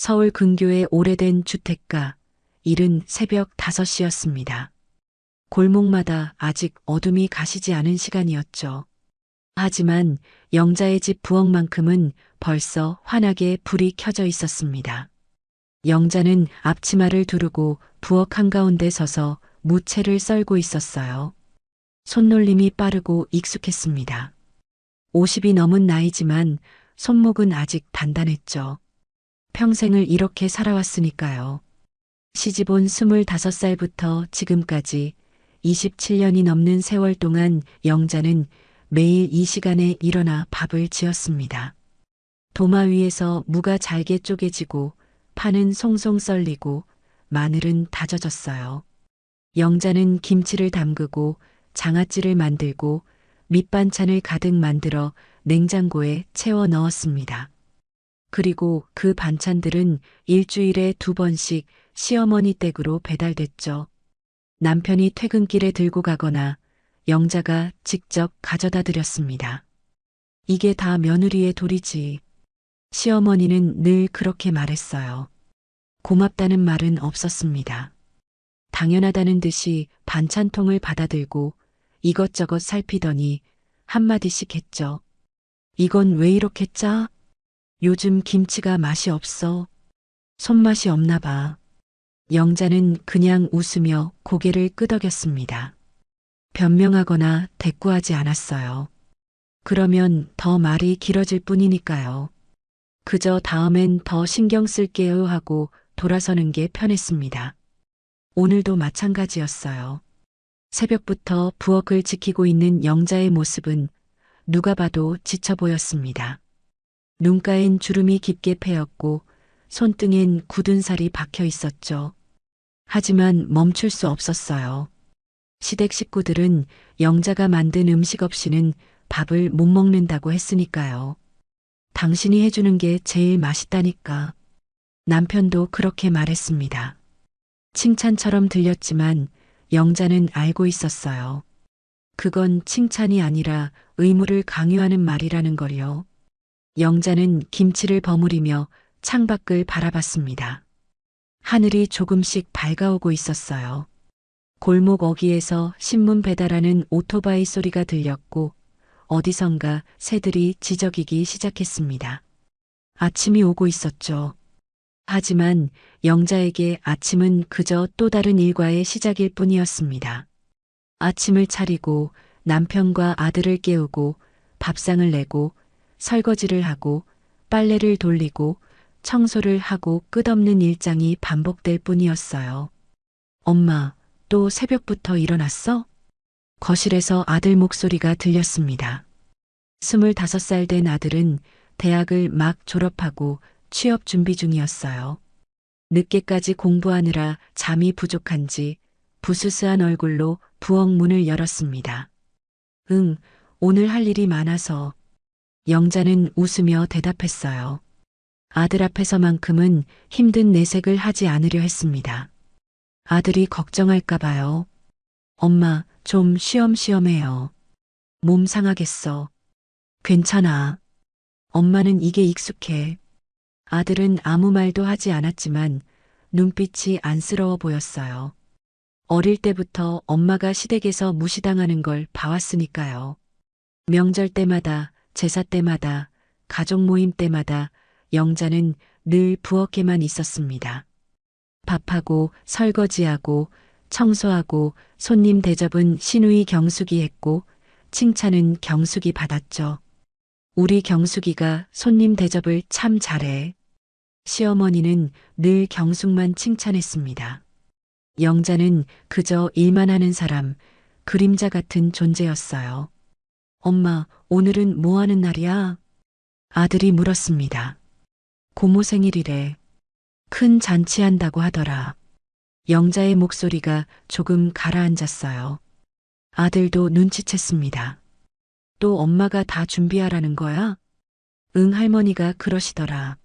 서울 근교의 오래된 주택가, 이른 새벽 5시였습니다. 골목마다 아직 어둠이 가시지 않은 시간이었죠. 하지만 영자의 집 부엌만큼은 벌써 환하게 불이 켜져 있었습니다. 영자는 앞치마를 두르고 부엌 한가운데 서서 무채를 썰고 있었어요. 손놀림이 빠르고 익숙했습니다. 50이 넘은 나이지만 손목은 아직 단단했죠. 평생을 이렇게 살아왔으니까요. 시집 온 25살부터 지금까지 27년이 넘는 세월 동안 영자는 매일 이 시간에 일어나 밥을 지었습니다. 도마 위에서 무가 잘게 쪼개지고 파는 송송 썰리고 마늘은 다져졌어요. 영자는 김치를 담그고 장아찌를 만들고 밑반찬을 가득 만들어 냉장고에 채워 넣었습니다. 그리고 그 반찬들은 일주일에 2번씩 시어머니 댁으로 배달됐죠. 남편이 퇴근길에 들고 가거나 영자가 직접 가져다 드렸습니다. 이게 다 며느리의 도리지. 시어머니는 늘 그렇게 말했어요. 고맙다는 말은 없었습니다. 당연하다는 듯이 반찬통을 받아들고 이것저것 살피더니 한마디씩 했죠. 이건 왜 이렇게 짜? 요즘 김치가 맛이 없어. 손맛이 없나 봐. 영자는 그냥 웃으며 고개를 끄덕였습니다. 변명하거나 대꾸하지 않았어요. 그러면 더 말이 길어질 뿐이니까요. 그저 다음엔 더 신경 쓸게요 하고 돌아서는 게 편했습니다. 오늘도 마찬가지였어요. 새벽부터 부엌을 지키고 있는 영자의 모습은 누가 봐도 지쳐 보였습니다. 눈가엔 주름이 깊게 패였고 손등엔 굳은 살이 박혀 있었죠. 하지만 멈출 수 없었어요. 시댁 식구들은 영자가 만든 음식 없이는 밥을 못 먹는다고 했으니까요. 당신이 해주는 게 제일 맛있다니까. 남편도 그렇게 말했습니다. 칭찬처럼 들렸지만 영자는 알고 있었어요. 그건 칭찬이 아니라 의무를 강요하는 말이라는 걸요. 영자는 김치를 버무리며 창밖을 바라봤습니다. 하늘이 조금씩 밝아오고 있었어요. 골목 어귀에서 신문 배달하는 오토바이 소리가 들렸고 어디선가 새들이 지저귀기 시작했습니다. 아침이 오고 있었죠. 하지만 영자에게 아침은 그저 또 다른 일과의 시작일 뿐이었습니다. 아침을 차리고 남편과 아들을 깨우고 밥상을 내고 설거지를 하고 빨래를 돌리고 청소를 하고 끝없는 일장이 반복될 뿐이었어요. 엄마, 또 새벽부터 일어났어? 거실에서 아들 목소리가 들렸습니다. 25살 된 아들은 대학을 막 졸업하고 취업 준비 중이었어요. 늦게까지 공부하느라 잠이 부족한지 부스스한 얼굴로 부엌 문을 열었습니다. 응, 오늘 할 일이 많아서. 영자는 웃으며 대답했어요. 아들 앞에서만큼은 힘든 내색을 하지 않으려 했습니다. 아들이 걱정할까 봐요. 엄마, 좀 쉬엄쉬엄해요. 몸 상하겠어. 괜찮아. 엄마는 이게 익숙해. 아들은 아무 말도 하지 않았지만 눈빛이 안쓰러워 보였어요. 어릴 때부터 엄마가 시댁에서 무시당하는 걸 봐왔으니까요. 명절 때마다, 제사 때마다, 가족 모임 때마다 영자는 늘 부엌에만 있었습니다. 밥하고 설거지하고 청소하고 손님 대접은 시누이 경숙이 했고 칭찬은 경숙이 받았죠. 우리 경숙이가 손님 대접을 참 잘해. 시어머니는 늘 경숙만 칭찬했습니다. 영자는 그저 일만 하는 사람, 그림자 같은 존재였어요. 엄마, 오늘은 뭐 하는 날이야? 아들이 물었습니다. 고모 생일이래. 큰 잔치한다고 하더라. 영자의 목소리가 조금 가라앉았어요. 아들도 눈치챘습니다. 또 엄마가 다 준비하라는 거야? 응, 할머니가 그러시더라.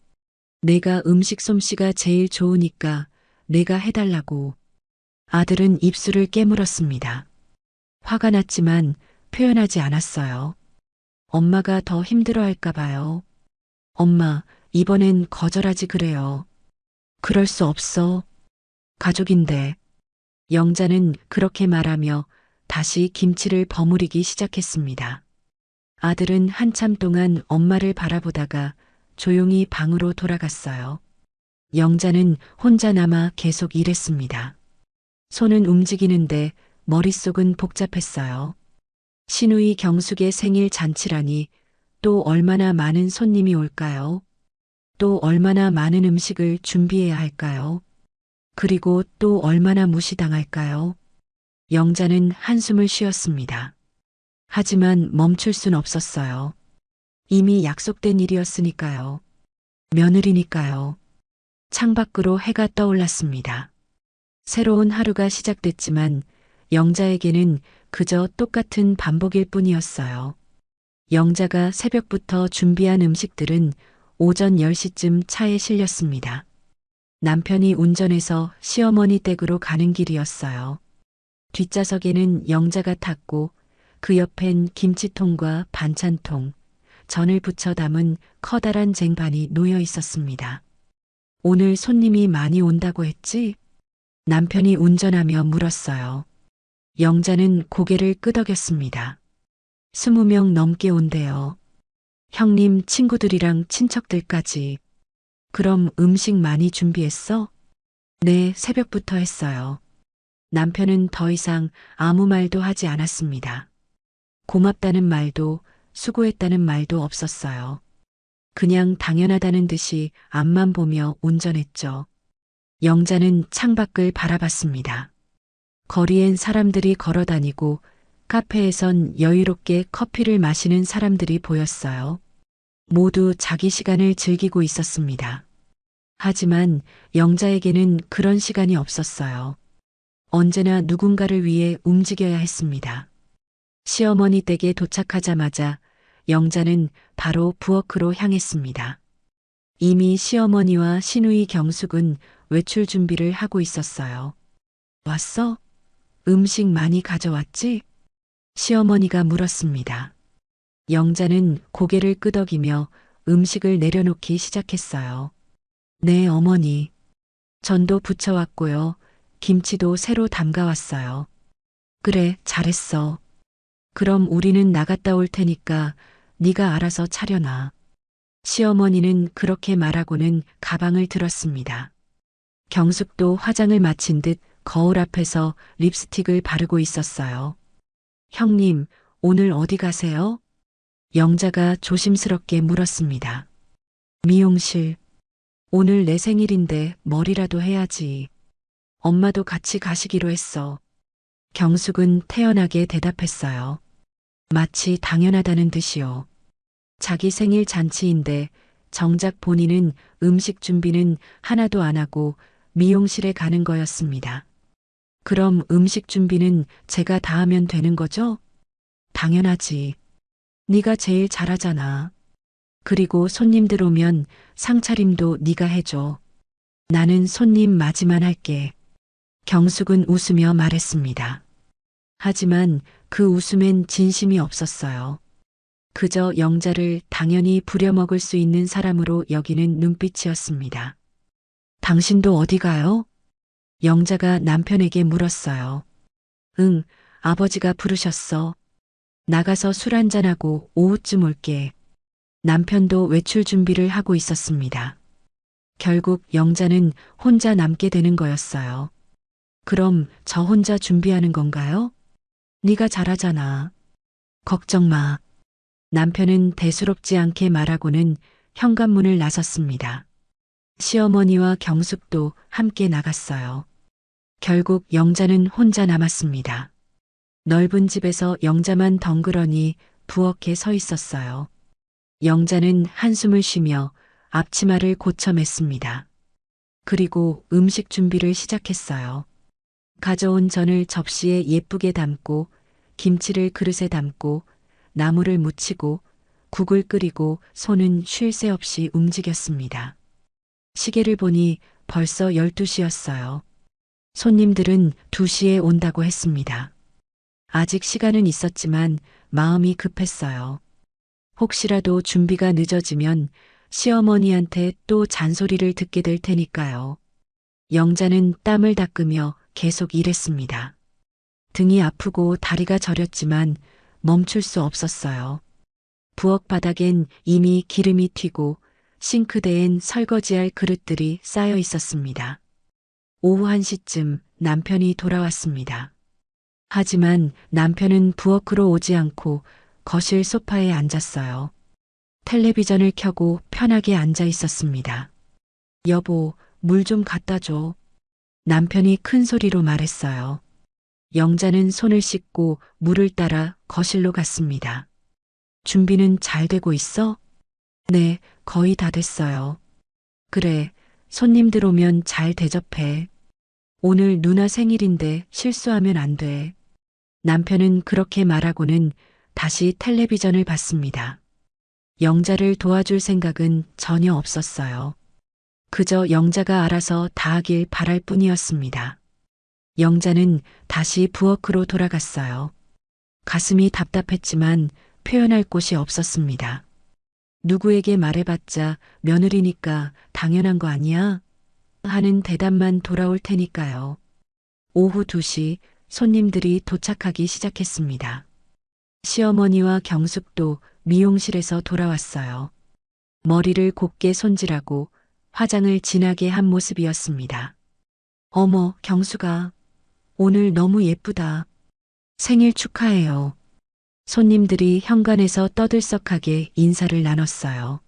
내가 음식 솜씨가 제일 좋으니까 내가 해달라고. 아들은 입술을 깨물었습니다. 화가 났지만 표현하지 않았어요. 엄마가 더 힘들어할까 봐요. 엄마, 이번엔 거절하지 그래요. 그럴 수 없어. 가족인데. 영자는 그렇게 말하며 다시 김치를 버무리기 시작했습니다. 아들은 한참 동안 엄마를 바라보다가 조용히 방으로 돌아갔어요. 영자는 혼자 남아 계속 일했습니다. 손은 움직이는데 머릿속은 복잡했어요. 시누이 경숙의 생일 잔치라니 또 얼마나 많은 손님이 올까요? 또 얼마나 많은 음식을 준비해야 할까요? 그리고 또 얼마나 무시당할까요? 영자는 한숨을 쉬었습니다. 하지만 멈출 순 없었어요. 이미 약속된 일이었으니까요. 며느리니까요. 창밖으로 해가 떠올랐습니다. 새로운 하루가 시작됐지만 영자에게는 그저 똑같은 반복일 뿐이었어요. 영자가 새벽부터 준비한 음식들은 오전 10시쯤 차에 실렸습니다. 남편이 운전해서 시어머니 댁으로 가는 길이었어요. 뒷좌석에는 영자가 탔고 그 옆엔 김치통과 반찬통, 전을 부쳐 담은 커다란 쟁반이 놓여 있었습니다. 오늘 손님이 많이 온다고 했지? 남편이 운전하며 물었어요. 영자는 고개를 끄덕였습니다. 20명 넘게 온대요. 형님 친구들이랑 친척들까지. 그럼 음식 많이 준비했어? 네, 새벽부터 했어요. 남편은 더 이상 아무 말도 하지 않았습니다. 고맙다는 말도 수고했다는 말도 없었어요. 그냥 당연하다는 듯이 앞만 보며 운전했죠. 영자는 창밖을 바라봤습니다. 거리엔 사람들이 걸어 다니고 카페에선 여유롭게 커피를 마시는 사람들이 보였어요. 모두 자기 시간을 즐기고 있었습니다. 하지만 영자에게는 그런 시간이 없었어요. 언제나 누군가를 위해 움직여야 했습니다. 시어머니 댁에 도착하자마자 영자는 바로 부엌으로 향했습니다. 이미 시어머니와 시누이 경숙은 외출 준비를 하고 있었어요. 왔어? 음식 많이 가져왔지? 시어머니가 물었습니다. 영자는 고개를 끄덕이며 음식을 내려놓기 시작했어요. 네, 어머니. 전도 부쳐왔고요. 김치도 새로 담가왔어요. 그래, 잘했어. 그럼 우리는 나갔다 올 테니까 네가 알아서 차려놔. 시어머니는 그렇게 말하고는 가방을 들었습니다. 경숙도 화장을 마친 듯 거울 앞에서 립스틱을 바르고 있었어요. 형님, 오늘 어디 가세요? 영자가 조심스럽게 물었습니다. 미용실. 오늘 내 생일인데 머리라도 해야지. 엄마도 같이 가시기로 했어. 경숙은 태연하게 대답했어요. 마치 당연하다는 듯이요. 자기 생일 잔치인데 정작 본인은 음식 준비는 하나도 안 하고 미용실에 가는 거였습니다. 그럼 음식 준비는 제가 다 하면 되는 거죠? 당연하지. 네가 제일 잘하잖아. 그리고 손님들 오면 상차림도 네가 해줘. 나는 손님 맞이만 할게. 경숙은 웃으며 말했습니다. 하지만 그 웃음엔 진심이 없었어요. 그저 영자를 당연히 부려먹을 수 있는 사람으로 여기는 눈빛이었습니다. 당신도 어디 가요? 영자가 남편에게 물었어요. 응, 아버지가 부르셨어. 나가서 술 한잔하고 오후쯤 올게. 남편도 외출 준비를 하고 있었습니다. 결국 영자는 혼자 남게 되는 거였어요. 그럼 저 혼자 준비하는 건가요? 네가 잘하잖아. 걱정 마. 남편은 대수롭지 않게 말하고는 현관문을 나섰습니다. 시어머니와 경숙도 함께 나갔어요. 결국 영자는 혼자 남았습니다. 넓은 집에서 영자만 덩그러니 부엌에 서 있었어요. 영자는 한숨을 쉬며 앞치마를 고쳐 맸습니다. 그리고 음식 준비를 시작했어요. 가져온 전을 접시에 예쁘게 담고 김치를 그릇에 담고 나물을 무치고 국을 끓이고 손은 쉴 새 없이 움직였습니다. 시계를 보니 벌써 12시였어요. 손님들은 2시에 온다고 했습니다. 아직 시간은 있었지만 마음이 급했어요. 혹시라도 준비가 늦어지면 시어머니한테 또 잔소리를 듣게 될 테니까요. 영자는 땀을 닦으며 계속 일했습니다. 등이 아프고 다리가 저렸지만 멈출 수 없었어요. 부엌 바닥엔 이미 기름이 튀고 싱크대엔 설거지할 그릇들이 쌓여 있었습니다. 오후 1시쯤 남편이 돌아왔습니다. 하지만 남편은 부엌으로 오지 않고 거실 소파에 앉았어요. 텔레비전을 켜고 편하게 앉아 있었습니다. 여보, 물 좀 갖다 줘. 남편이 큰 소리로 말했어요. 영자는 손을 씻고 물을 따라 거실로 갔습니다. 준비는 잘 되고 있어? 네, 거의 다 됐어요. 그래, 손님들 오면 잘 대접해. 오늘 누나 생일인데 실수하면 안 돼. 남편은 그렇게 말하고는 다시 텔레비전을 봤습니다. 영자를 도와줄 생각은 전혀 없었어요. 그저 영자가 알아서 다 하길 바랄 뿐이었습니다. 영자는 다시 부엌으로 돌아갔어요. 가슴이 답답했지만 표현할 곳이 없었습니다. 누구에게 말해봤자 며느리니까 당연한 거 아니야? 하는 대답만 돌아올 테니까요. 오후 2시 손님들이 도착하기 시작했습니다. 시어머니와 경숙도 미용실에서 돌아왔어요. 머리를 곱게 손질하고 화장을 진하게 한 모습이었습니다. 어머, 경숙아. 오늘 너무 예쁘다. 생일 축하해요. 손님들이 현관에서 떠들썩하게 인사를 나눴어요.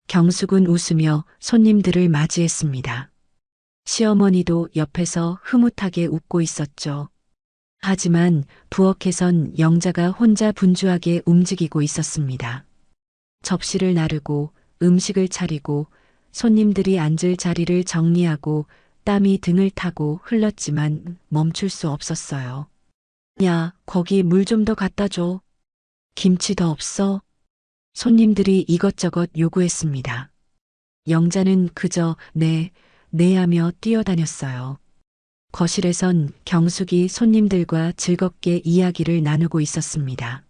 경숙은 웃으며 손님들을 맞이했습니다. 시어머니도 옆에서 흐뭇하게 웃고 있었죠. 하지만 부엌에선 영자가 혼자 분주하게 움직이고 있었습니다. 접시를 나르고 음식을 차리고 손님들이 앉을 자리를 정리하고 땀이 등을 타고 흘렀지만 멈출 수 없었어요. 야, 거기 물 좀 더 갖다 줘. 김치 더 없어? 손님들이 이것저것 요구했습니다. 영자는 그저 네, 네 하며 뛰어다녔어요. 거실에선 경숙이 손님들과 즐겁게 이야기를 나누고 있었습니다.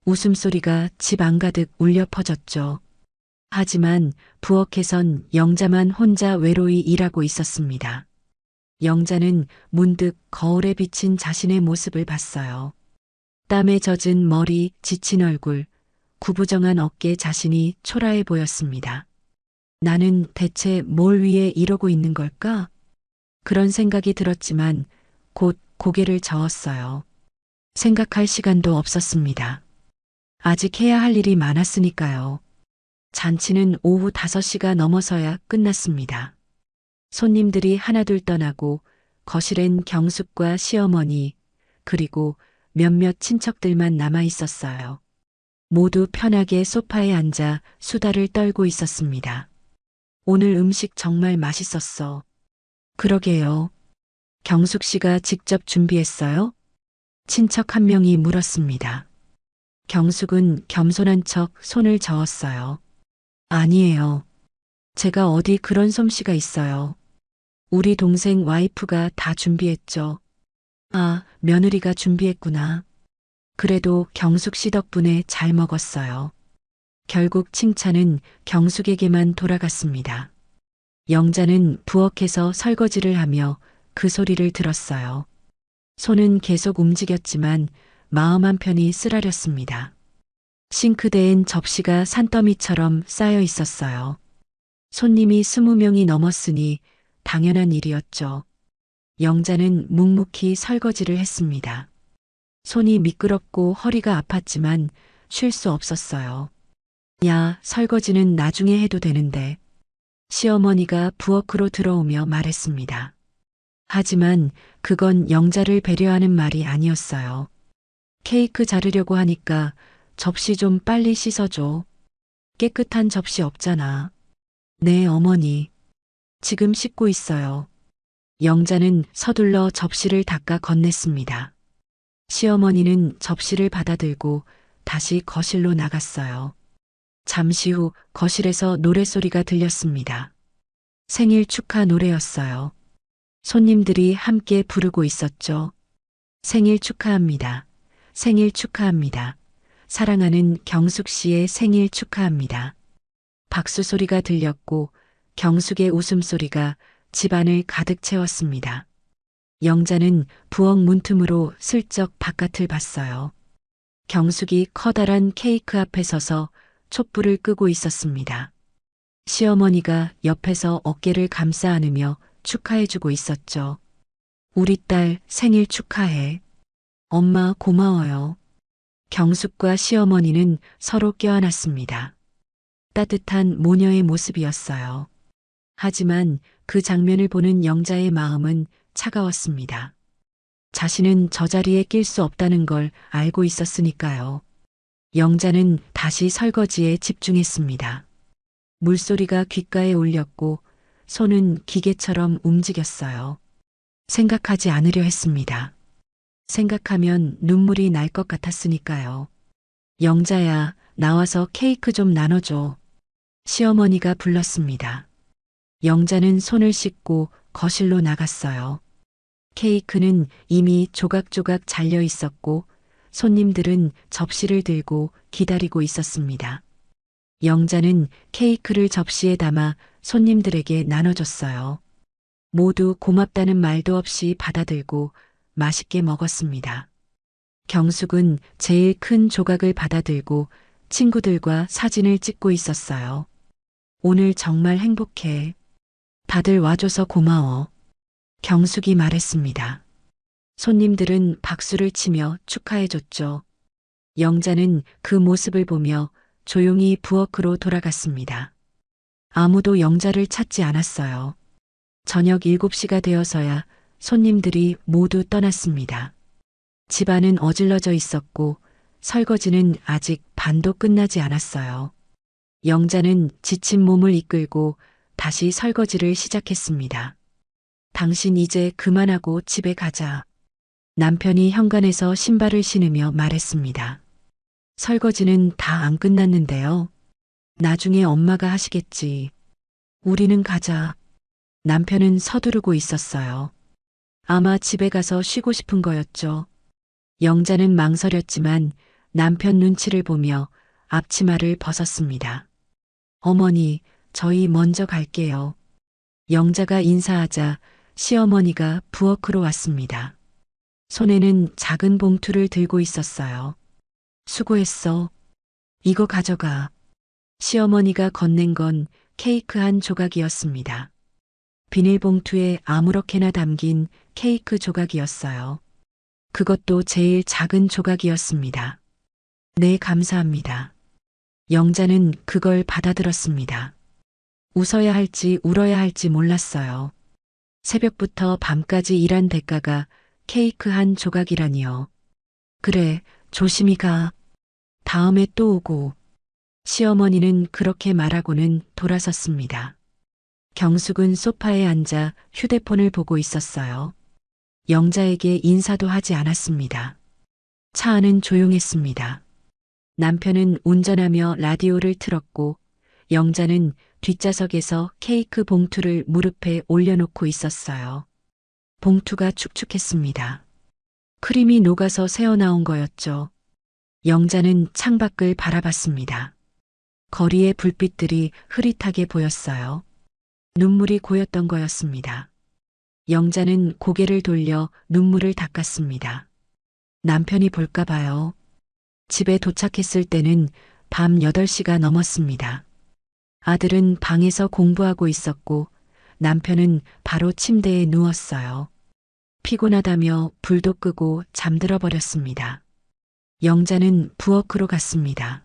웃음소리가 집 안가득 울려 퍼졌죠. 하지만 부엌에선 영자만 혼자 외로이 일하고 있었습니다. 영자는 문득 거울에 비친 자신의 모습을 봤어요. 땀에 젖은 머리, 지친 얼굴, 구부정한 어깨 자신이 초라해 보였습니다. 나는 대체 뭘 위해 이러고 있는 걸까? 그런 생각이 들었지만 곧 고개를 저었어요. 생각할 시간도 없었습니다. 아직 해야 할 일이 많았으니까요. 잔치는 오후 5시가 넘어서야 끝났습니다. 손님들이 하나둘 떠나고 거실엔 경숙과 시어머니 그리고 몇몇 친척들만 남아 있었어요. 모두 편하게 소파에 앉아 수다를 떨고 있었습니다. 오늘 음식 정말 맛있었어. 그러게요. 경숙 씨가 직접 준비했어요? 친척 한 명이 물었습니다. 경숙은 겸손한 척 손을 저었어요. 아니에요. 제가 어디 그런 솜씨가 있어요. 우리 동생 와이프가 다 준비했죠. 아, 며느리가 준비했구나. 그래도 경숙 씨 덕분에 잘 먹었어요. 결국 칭찬은 경숙에게만 돌아갔습니다. 영자는 부엌에서 설거지를 하며 그 소리를 들었어요. 손은 계속 움직였지만 마음 한편이 쓰라렸습니다. 싱크대엔 접시가 산더미처럼 쌓여 있었어요. 손님이 20명이 넘었으니 당연한 일이었죠. 영자는 묵묵히 설거지를 했습니다. 손이 미끄럽고 허리가 아팠지만 쉴 수 없었어요. 야, 설거지는 나중에 해도 되는데. 시어머니가 부엌으로 들어오며 말했습니다. 하지만 그건 영자를 배려하는 말이 아니었어요. 케이크 자르려고 하니까 접시 좀 빨리 씻어줘. 깨끗한 접시 없잖아. 네, 어머니. 지금 씻고 있어요. 영자는 서둘러 접시를 닦아 건넸습니다. 시어머니는 접시를 받아들고 다시 거실로 나갔어요. 잠시 후 거실에서 노랫소리가 들렸습니다. 생일 축하 노래였어요. 손님들이 함께 부르고 있었죠. 생일 축하합니다. 생일 축하합니다. 사랑하는 경숙 씨의 생일 축하합니다. 박수 소리가 들렸고 경숙의 웃음소리가 집안을 가득 채웠습니다. 영자는 부엌 문틈으로 슬쩍 바깥을 봤어요. 경숙이 커다란 케이크 앞에 서서 촛불을 끄고 있었습니다. 시어머니가 옆에서 어깨를 감싸 안으며 축하해주고 있었죠. 우리 딸 생일 축하해. 엄마 고마워요. 경숙과 시어머니는 서로 껴안았습니다. 따뜻한 모녀의 모습이었어요. 하지만 그 장면을 보는 영자의 마음은 차가웠습니다. 자신은 저 자리에 낄 수 없다는 걸 알고 있었으니까요. 영자는 다시 설거지에 집중했습니다. 물소리가 귓가에 울렸고 손은 기계처럼 움직였어요. 생각하지 않으려 했습니다. 생각하면 눈물이 날 것 같았으니까요. 영자야, 나와서 케이크 좀 나눠줘. 시어머니가 불렀습니다. 영자는 손을 씻고 거실로 나갔어요. 케이크는 이미 조각조각 잘려 있었고 손님들은 접시를 들고 기다리고 있었습니다. 영자는 케이크를 접시에 담아 손님들에게 나눠줬어요. 모두 고맙다는 말도 없이 받아들고 맛있게 먹었습니다. 경숙은 제일 큰 조각을 받아들고 친구들과 사진을 찍고 있었어요. 오늘 정말 행복해. 다들 와줘서 고마워. 경숙이 말했습니다. 손님들은 박수를 치며 축하해줬죠. 영자는 그 모습을 보며 조용히 부엌으로 돌아갔습니다. 아무도 영자를 찾지 않았어요. 저녁 7시가 되어서야 손님들이 모두 떠났습니다. 집안은 어질러져 있었고 설거지는 아직 반도 끝나지 않았어요. 영자는 지친 몸을 이끌고 다시 설거지를 시작했습니다. 당신 이제 그만하고 집에 가자. 남편이 현관에서 신발을 신으며 말했습니다. 설거지는 다 안 끝났는데요. 나중에 엄마가 하시겠지. 우리는 가자. 남편은 서두르고 있었어요. 아마 집에 가서 쉬고 싶은 거였죠. 영자는 망설였지만 남편 눈치를 보며 앞치마를 벗었습니다. 어머니, 저희 먼저 갈게요. 영자가 인사하자 시어머니가 부엌으로 왔습니다. 손에는 작은 봉투를 들고 있었어요. 수고했어. 이거 가져가. 시어머니가 건넨 건 케이크 한 조각이었습니다. 비닐봉투에 아무렇게나 담긴 케이크 조각이었어요. 그것도 제일 작은 조각이었습니다. 네, 감사합니다. 영자는 그걸 받아들었습니다. 웃어야 할지 울어야 할지 몰랐어요. 새벽부터 밤까지 일한 대가가 케이크 한 조각이라니요. 그래, 조심히 가. 다음에 또 오고. 시어머니는 그렇게 말하고는 돌아섰습니다. 경숙은 소파에 앉아 휴대폰을 보고 있었어요. 영자에게 인사도 하지 않았습니다. 차 안은 조용했습니다. 남편은 운전하며 라디오를 틀었고 영자는 뒷좌석에서 케이크 봉투를 무릎에 올려놓고 있었어요. 봉투가 축축했습니다. 크림이 녹아서 새어나온 거였죠. 영자는 창밖을 바라봤습니다. 거리의 불빛들이 흐릿하게 보였어요. 눈물이 고였던 거였습니다. 영자는 고개를 돌려 눈물을 닦았습니다. 남편이 볼까 봐요. 집에 도착했을 때는 밤 8시가 넘었습니다. 아들은 방에서 공부하고 있었고 남편은 바로 침대에 누웠어요. 피곤하다며 불도 끄고 잠들어 버렸습니다. 영자는 부엌으로 갔습니다.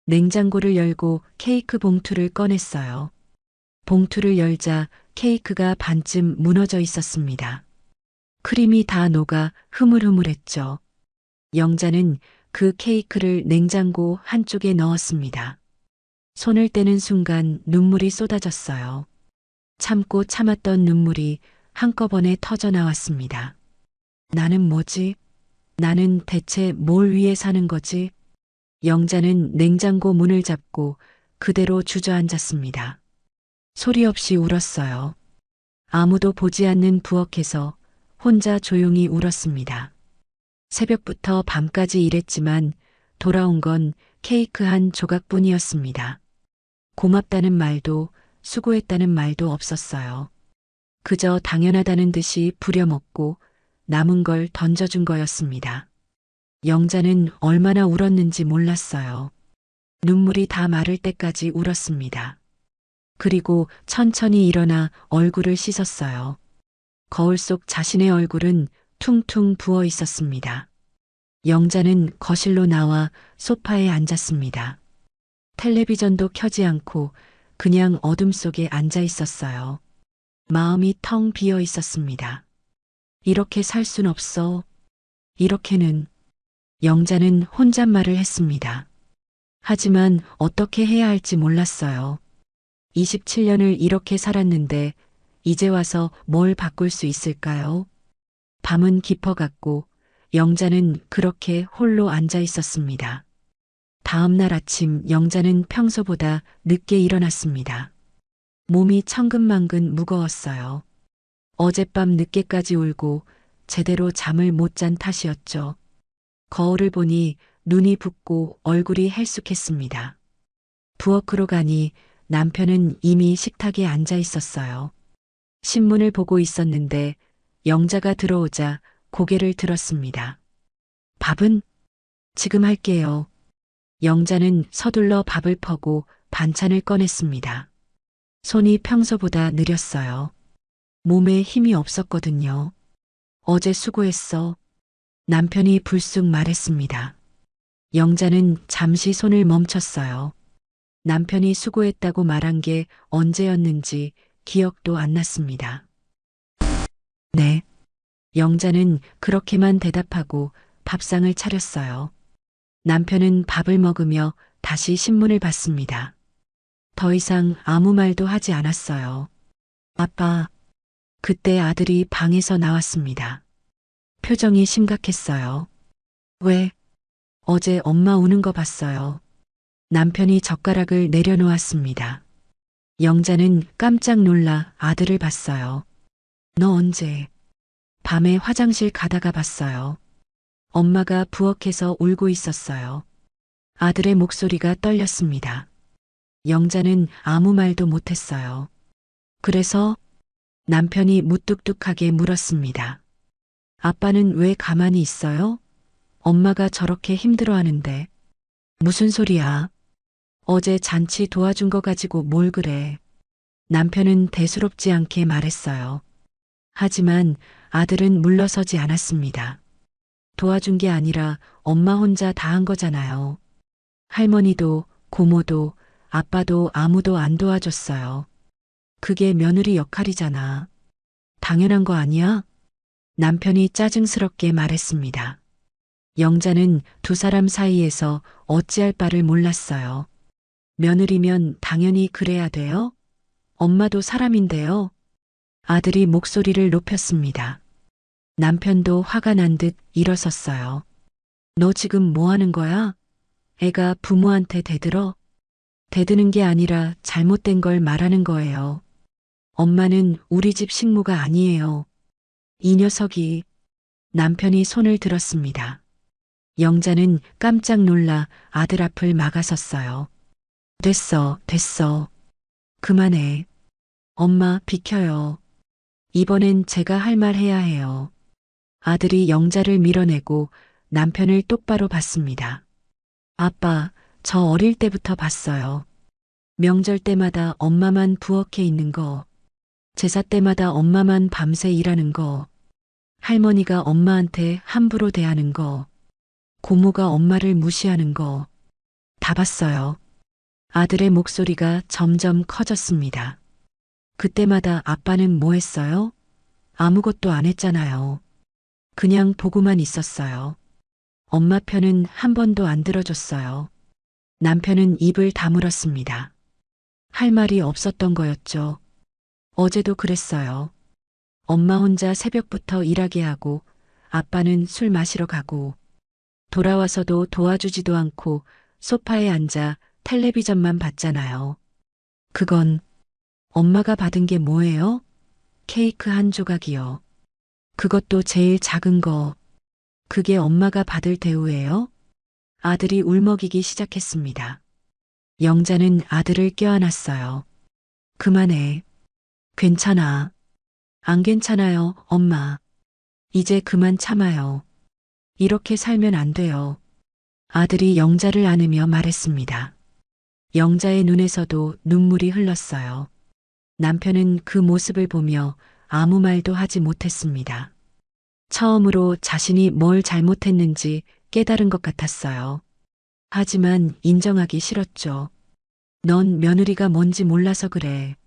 냉장고를 열고 케이크 봉투를 꺼냈어요. 봉투를 열자 케이크가 반쯤 무너져 있었습니다. 크림이 다 녹아 흐물흐물했죠. 영자는 그 케이크를 냉장고 한쪽에 넣었습니다. 손을 떼는 순간 눈물이 쏟아졌어요. 참고 참았던 눈물이 한꺼번에 터져 나왔습니다. 나는 뭐지? 나는 대체 뭘 위해 사는 거지? 영자는 냉장고 문을 잡고 그대로 주저앉았습니다. 소리 없이 울었어요. 아무도 보지 않는 부엌에서 혼자 조용히 울었습니다. 새벽부터 밤까지 일했지만 돌아온 건 케이크 한 조각뿐이었습니다. 고맙다는 말도 수고했다는 말도 없었어요. 그저 당연하다는 듯이 부려먹고 남은 걸 던져준 거였습니다. 영자는 얼마나 울었는지 몰랐어요. 눈물이 다 마를 때까지 울었습니다. 그리고 천천히 일어나 얼굴을 씻었어요. 거울 속 자신의 얼굴은 퉁퉁 부어 있었습니다. 영자는 거실로 나와 소파에 앉았습니다. 텔레비전도 켜지 않고 그냥 어둠 속에 앉아 있었어요. 마음이 텅 비어 있었습니다. 이렇게 살 순 없어. 이렇게는. 영자는 혼잣말을 했습니다. 하지만 어떻게 해야 할지 몰랐어요. 27년을 이렇게 살았는데 이제 와서 뭘 바꿀 수 있을까요? 밤은 깊어갔고 영자는 그렇게 홀로 앉아 있었습니다. 다음 날 아침 영자는 평소보다 늦게 일어났습니다. 몸이 천근만근 무거웠어요. 어젯밤 늦게까지 울고 제대로 잠을 못 잔 탓이었죠. 거울을 보니 눈이 붓고 얼굴이 헬쑥했습니다. 부엌으로 가니 남편은 이미 식탁에 앉아 있었어요. 신문을 보고 있었는데 영자가 들어오자 고개를 들었습니다. 밥은? 지금 할게요. 영자는 서둘러 밥을 퍼고 반찬을 꺼냈습니다. 손이 평소보다 느렸어요. 몸에 힘이 없었거든요. 어제 수고했어. 남편이 불쑥 말했습니다. 영자는 잠시 손을 멈췄어요. 남편이 수고했다고 말한 게 언제였는지 기억도 안 났습니다. 네. 영자는 그렇게만 대답하고 밥상을 차렸어요. 남편은 밥을 먹으며 다시 신문을 봤습니다. 더 이상 아무 말도 하지 않았어요. 아빠. 그때 아들이 방에서 나왔습니다. 표정이 심각했어요. 왜? 어제 엄마 우는 거 봤어요. 남편이 젓가락을 내려놓았습니다. 영자는 깜짝 놀라 아들을 봤어요. 너 언제? 밤에 화장실 가다가 봤어요. 엄마가 부엌에서 울고 있었어요. 아들의 목소리가 떨렸습니다. 영자는 아무 말도 못했어요. 그래서 남편이 무뚝뚝하게 물었습니다. 아빠는 왜 가만히 있어요? 엄마가 저렇게 힘들어하는데. 무슨 소리야? 어제 잔치 도와준 거 가지고 뭘 그래? 남편은 대수롭지 않게 말했어요. 하지만 아들은 물러서지 않았습니다. 도와준 게 아니라 엄마 혼자 다 한 거잖아요. 할머니도 고모도 아빠도 아무도 안 도와줬어요. 그게 며느리 역할이잖아. 당연한 거 아니야? 남편이 짜증스럽게 말했습니다. 영자는 두 사람 사이에서 어찌할 바를 몰랐어요. 며느리면 당연히 그래야 돼요? 엄마도 사람인데요. 아들이 목소리를 높였습니다. 남편도 화가 난 듯 일어섰어요. 너 지금 뭐 하는 거야? 애가 부모한테 대들어? 대드는 게 아니라 잘못된 걸 말하는 거예요. 엄마는 우리 집 식모가 아니에요. 이 녀석이. 남편이 손을 들었습니다. 영자는 깜짝 놀라 아들 앞을 막아섰어요. 됐어, 됐어. 그만해. 엄마 비켜요. 이번엔 제가 할 말 해야 해요. 아들이 영자를 밀어내고 남편을 똑바로 봤습니다. 아빠, 저 어릴 때부터 봤어요. 명절 때마다 엄마만 부엌에 있는 거, 제사 때마다 엄마만 밤새 일하는 거, 할머니가 엄마한테 함부로 대하는 거, 고모가 엄마를 무시하는 거, 다 봤어요. 아들의 목소리가 점점 커졌습니다. 그때마다 아빠는 뭐 했어요? 아무것도 안 했잖아요. 그냥 보고만 있었어요. 엄마 편은 한 번도 안 들어줬어요. 남편은 입을 다물었습니다. 할 말이 없었던 거였죠. 어제도 그랬어요. 엄마 혼자 새벽부터 일하게 하고 아빠는 술 마시러 가고 돌아와서도 도와주지도 않고 소파에 앉아 텔레비전만 봤잖아요. 그건 엄마가 받은 게 뭐예요? 케이크 한 조각이요. 그것도 제일 작은 거. 그게 엄마가 받을 대우예요? 아들이 울먹이기 시작했습니다. 영자는 아들을 껴안았어요. 그만해. 괜찮아. 안 괜찮아요, 엄마. 이제 그만 참아요. 이렇게 살면 안 돼요. 아들이 영자를 안으며 말했습니다. 영자의 눈에서도 눈물이 흘렀어요. 남편은 그 모습을 보며 아무 말도 하지 못했습니다. 처음으로 자신이 뭘 잘못했는지 깨달은 것 같았어요. 하지만 인정하기 싫었죠. 넌 며느리가 뭔지 몰라서 그래.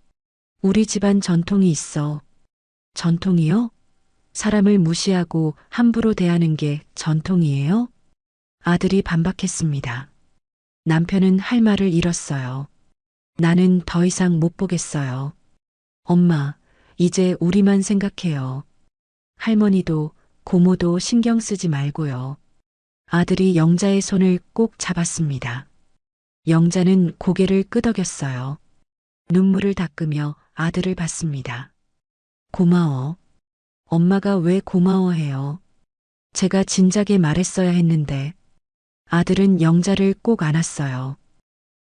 우리 집안 전통이 있어. 전통이요? 사람을 무시하고 함부로 대하는 게 전통이에요? 아들이 반박했습니다. 남편은 할 말을 잃었어요. 나는 더 이상 못 보겠어요. 엄마, 이제 우리만 생각해요. 할머니도 고모도 신경 쓰지 말고요. 아들이 영자의 손을 꼭 잡았습니다. 영자는 고개를 끄덕였어요. 눈물을 닦으며 아들을 봤습니다. 고마워. 엄마가 왜 고마워해요? 제가 진작에 말했어야 했는데. 아들은 영자를 꼭 안았어요.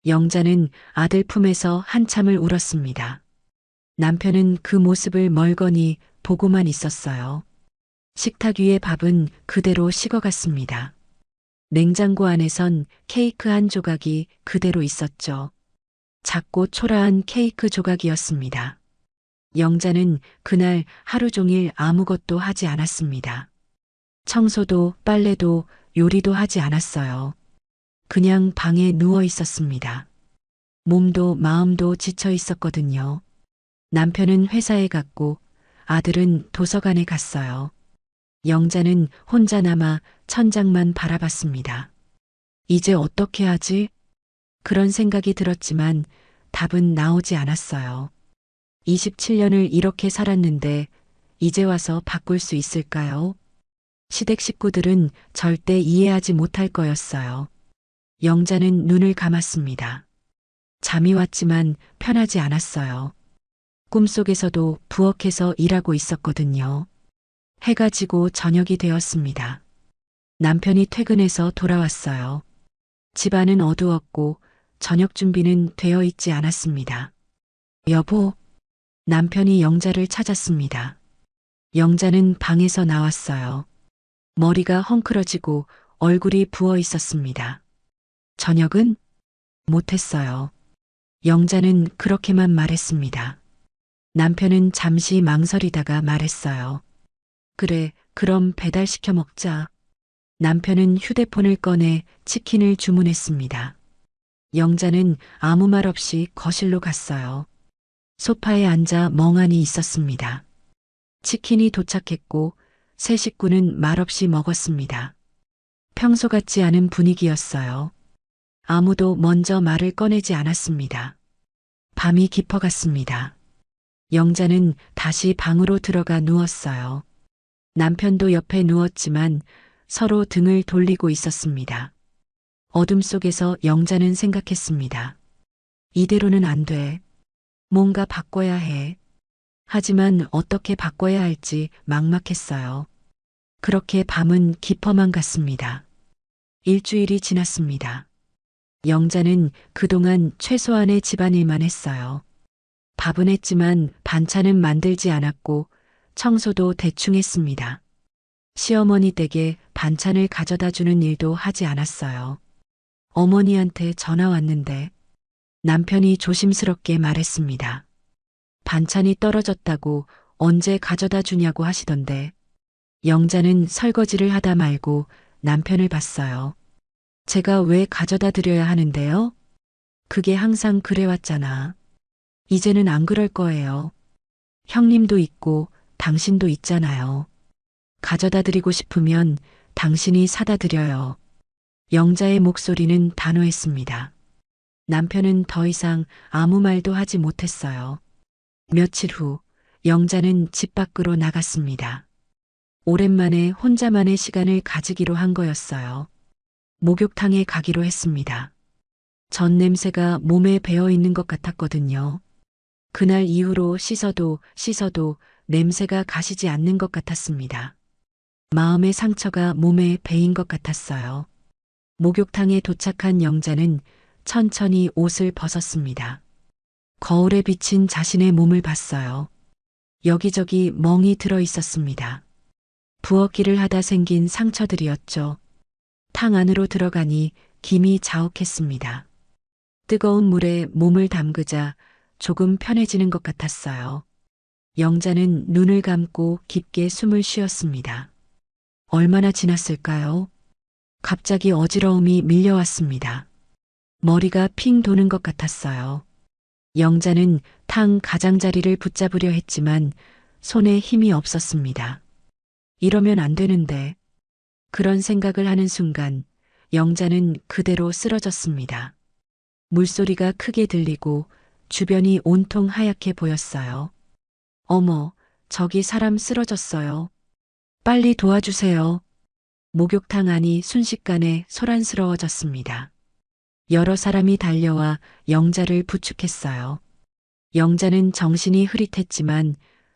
영자는 아들 품에서 한참을 울었습니다. 남편은 그 모습을 멀거니 보고만 있었어요. 식탁 위의 밥은 그대로 식어갔습니다. 냉장고 안에선 케이크 한 조각이 그대로 있었죠. 작고 초라한 케이크 조각이었습니다. 영자는 그날 하루 종일 아무것도 하지 않았습니다. 청소도 빨래도 요리도 하지 않았어요. 그냥 방에 누워 있었습니다. 몸도 마음도 지쳐 있었거든요. 남편은 회사에 갔고 아들은 도서관에 갔어요. 영자는 혼자 남아 천장만 바라봤습니다. 이제 어떻게 하지? 그런 생각이 들었지만 답은 나오지 않았어요. 27년을 이렇게 살았는데 이제 와서 바꿀 수 있을까요? 시댁 식구들은 절대 이해하지 못할 거였어요. 영자는 눈을 감았습니다. 잠이 왔지만 편하지 않았어요. 꿈속에서도 부엌에서 일하고 있었거든요. 해가 지고 저녁이 되었습니다. 남편이 퇴근해서 돌아왔어요. 집안은 어두웠고 저녁 준비는 되어 있지 않았습니다. 여보, 남편이 영자를 찾았습니다. 영자는 방에서 나왔어요. 머리가 헝클어지고 얼굴이 부어 있었습니다. 저녁은? 못했어요. 영자는 그렇게만 말했습니다. 남편은 잠시 망설이다가 말했어요. 그래, 그럼 배달시켜 먹자. 남편은 휴대폰을 꺼내 치킨을 주문했습니다. 영자는 아무 말 없이 거실로 갔어요. 소파에 앉아 멍하니 있었습니다. 치킨이 도착했고 세 식구는 말없이 먹었습니다. 평소 같지 않은 분위기였어요. 아무도 먼저 말을 꺼내지 않았습니다. 밤이 깊어갔습니다. 영자는 다시 방으로 들어가 누웠어요. 남편도 옆에 누웠지만 서로 등을 돌리고 있었습니다. 어둠 속에서 영자는 생각했습니다. 이대로는 안 돼. 뭔가 바꿔야 해. 하지만 어떻게 바꿔야 할지 막막했어요. 그렇게 밤은 깊어만 갔습니다. 일주일이 지났습니다. 영자는 그동안 최소한의 집안일만 했어요. 밥은 했지만 반찬은 만들지 않았고 청소도 대충 했습니다. 시어머니 댁에 반찬을 가져다 주는 일도 하지 않았어요. 어머니한테 전화 왔는데 남편이 조심스럽게 말했습니다. 반찬이 떨어졌다고 언제 가져다 주냐고 하시던데 영자는 설거지를 하다 말고 남편을 봤어요. 제가 왜 가져다 드려야 하는데요? 그게 항상 그래왔잖아. 이제는 안 그럴 거예요. 형님도 있고 당신도 있잖아요. 가져다 드리고 싶으면 당신이 사다 드려요. 영자의 목소리는 단호했습니다. 남편은 더 이상 아무 말도 하지 못했어요. 며칠 후 영자는 집 밖으로 나갔습니다. 오랜만에 혼자만의 시간을 가지기로 한 거였어요. 목욕탕에 가기로 했습니다. 전 냄새가 몸에 배어 있는 것 같았거든요. 그날 이후로 씻어도 냄새가 가시지 않는 것 같았습니다. 마음의 상처가 몸에 배인 것 같았어요. 목욕탕에 도착한 영자는 천천히 옷을 벗었습니다. 거울에 비친 자신의 몸을 봤어요. 여기저기 멍이 들어 있었습니다. 부엌일을 하다 생긴 상처들이었죠. 탕 안으로 들어가니 김이 자욱했습니다. 뜨거운 물에 몸을 담그자 조금 편해지는 것 같았어요. 영자는 눈을 감고 깊게 숨을 쉬었습니다. 얼마나 지났을까요? 갑자기 어지러움이 밀려왔습니다. 머리가 핑 도는 것 같았어요. 영자는 탕 가장자리를 붙잡으려 했지만 손에 힘이 없었습니다. 이러면 안 되는데. 그런 생각을 하는 순간 영자는 그대로 쓰러졌습니다. 물소리가 크게 들리고 주변이 온통 하얗게 보였어요. 어머, 저기 사람 쓰러졌어요. 빨리 도와주세요. 목욕탕 안이 순식간에 소란스러워졌습니다. 여러 사람이 달려와 영자를 부축했어요. 영자는 정신이 흐릿했지만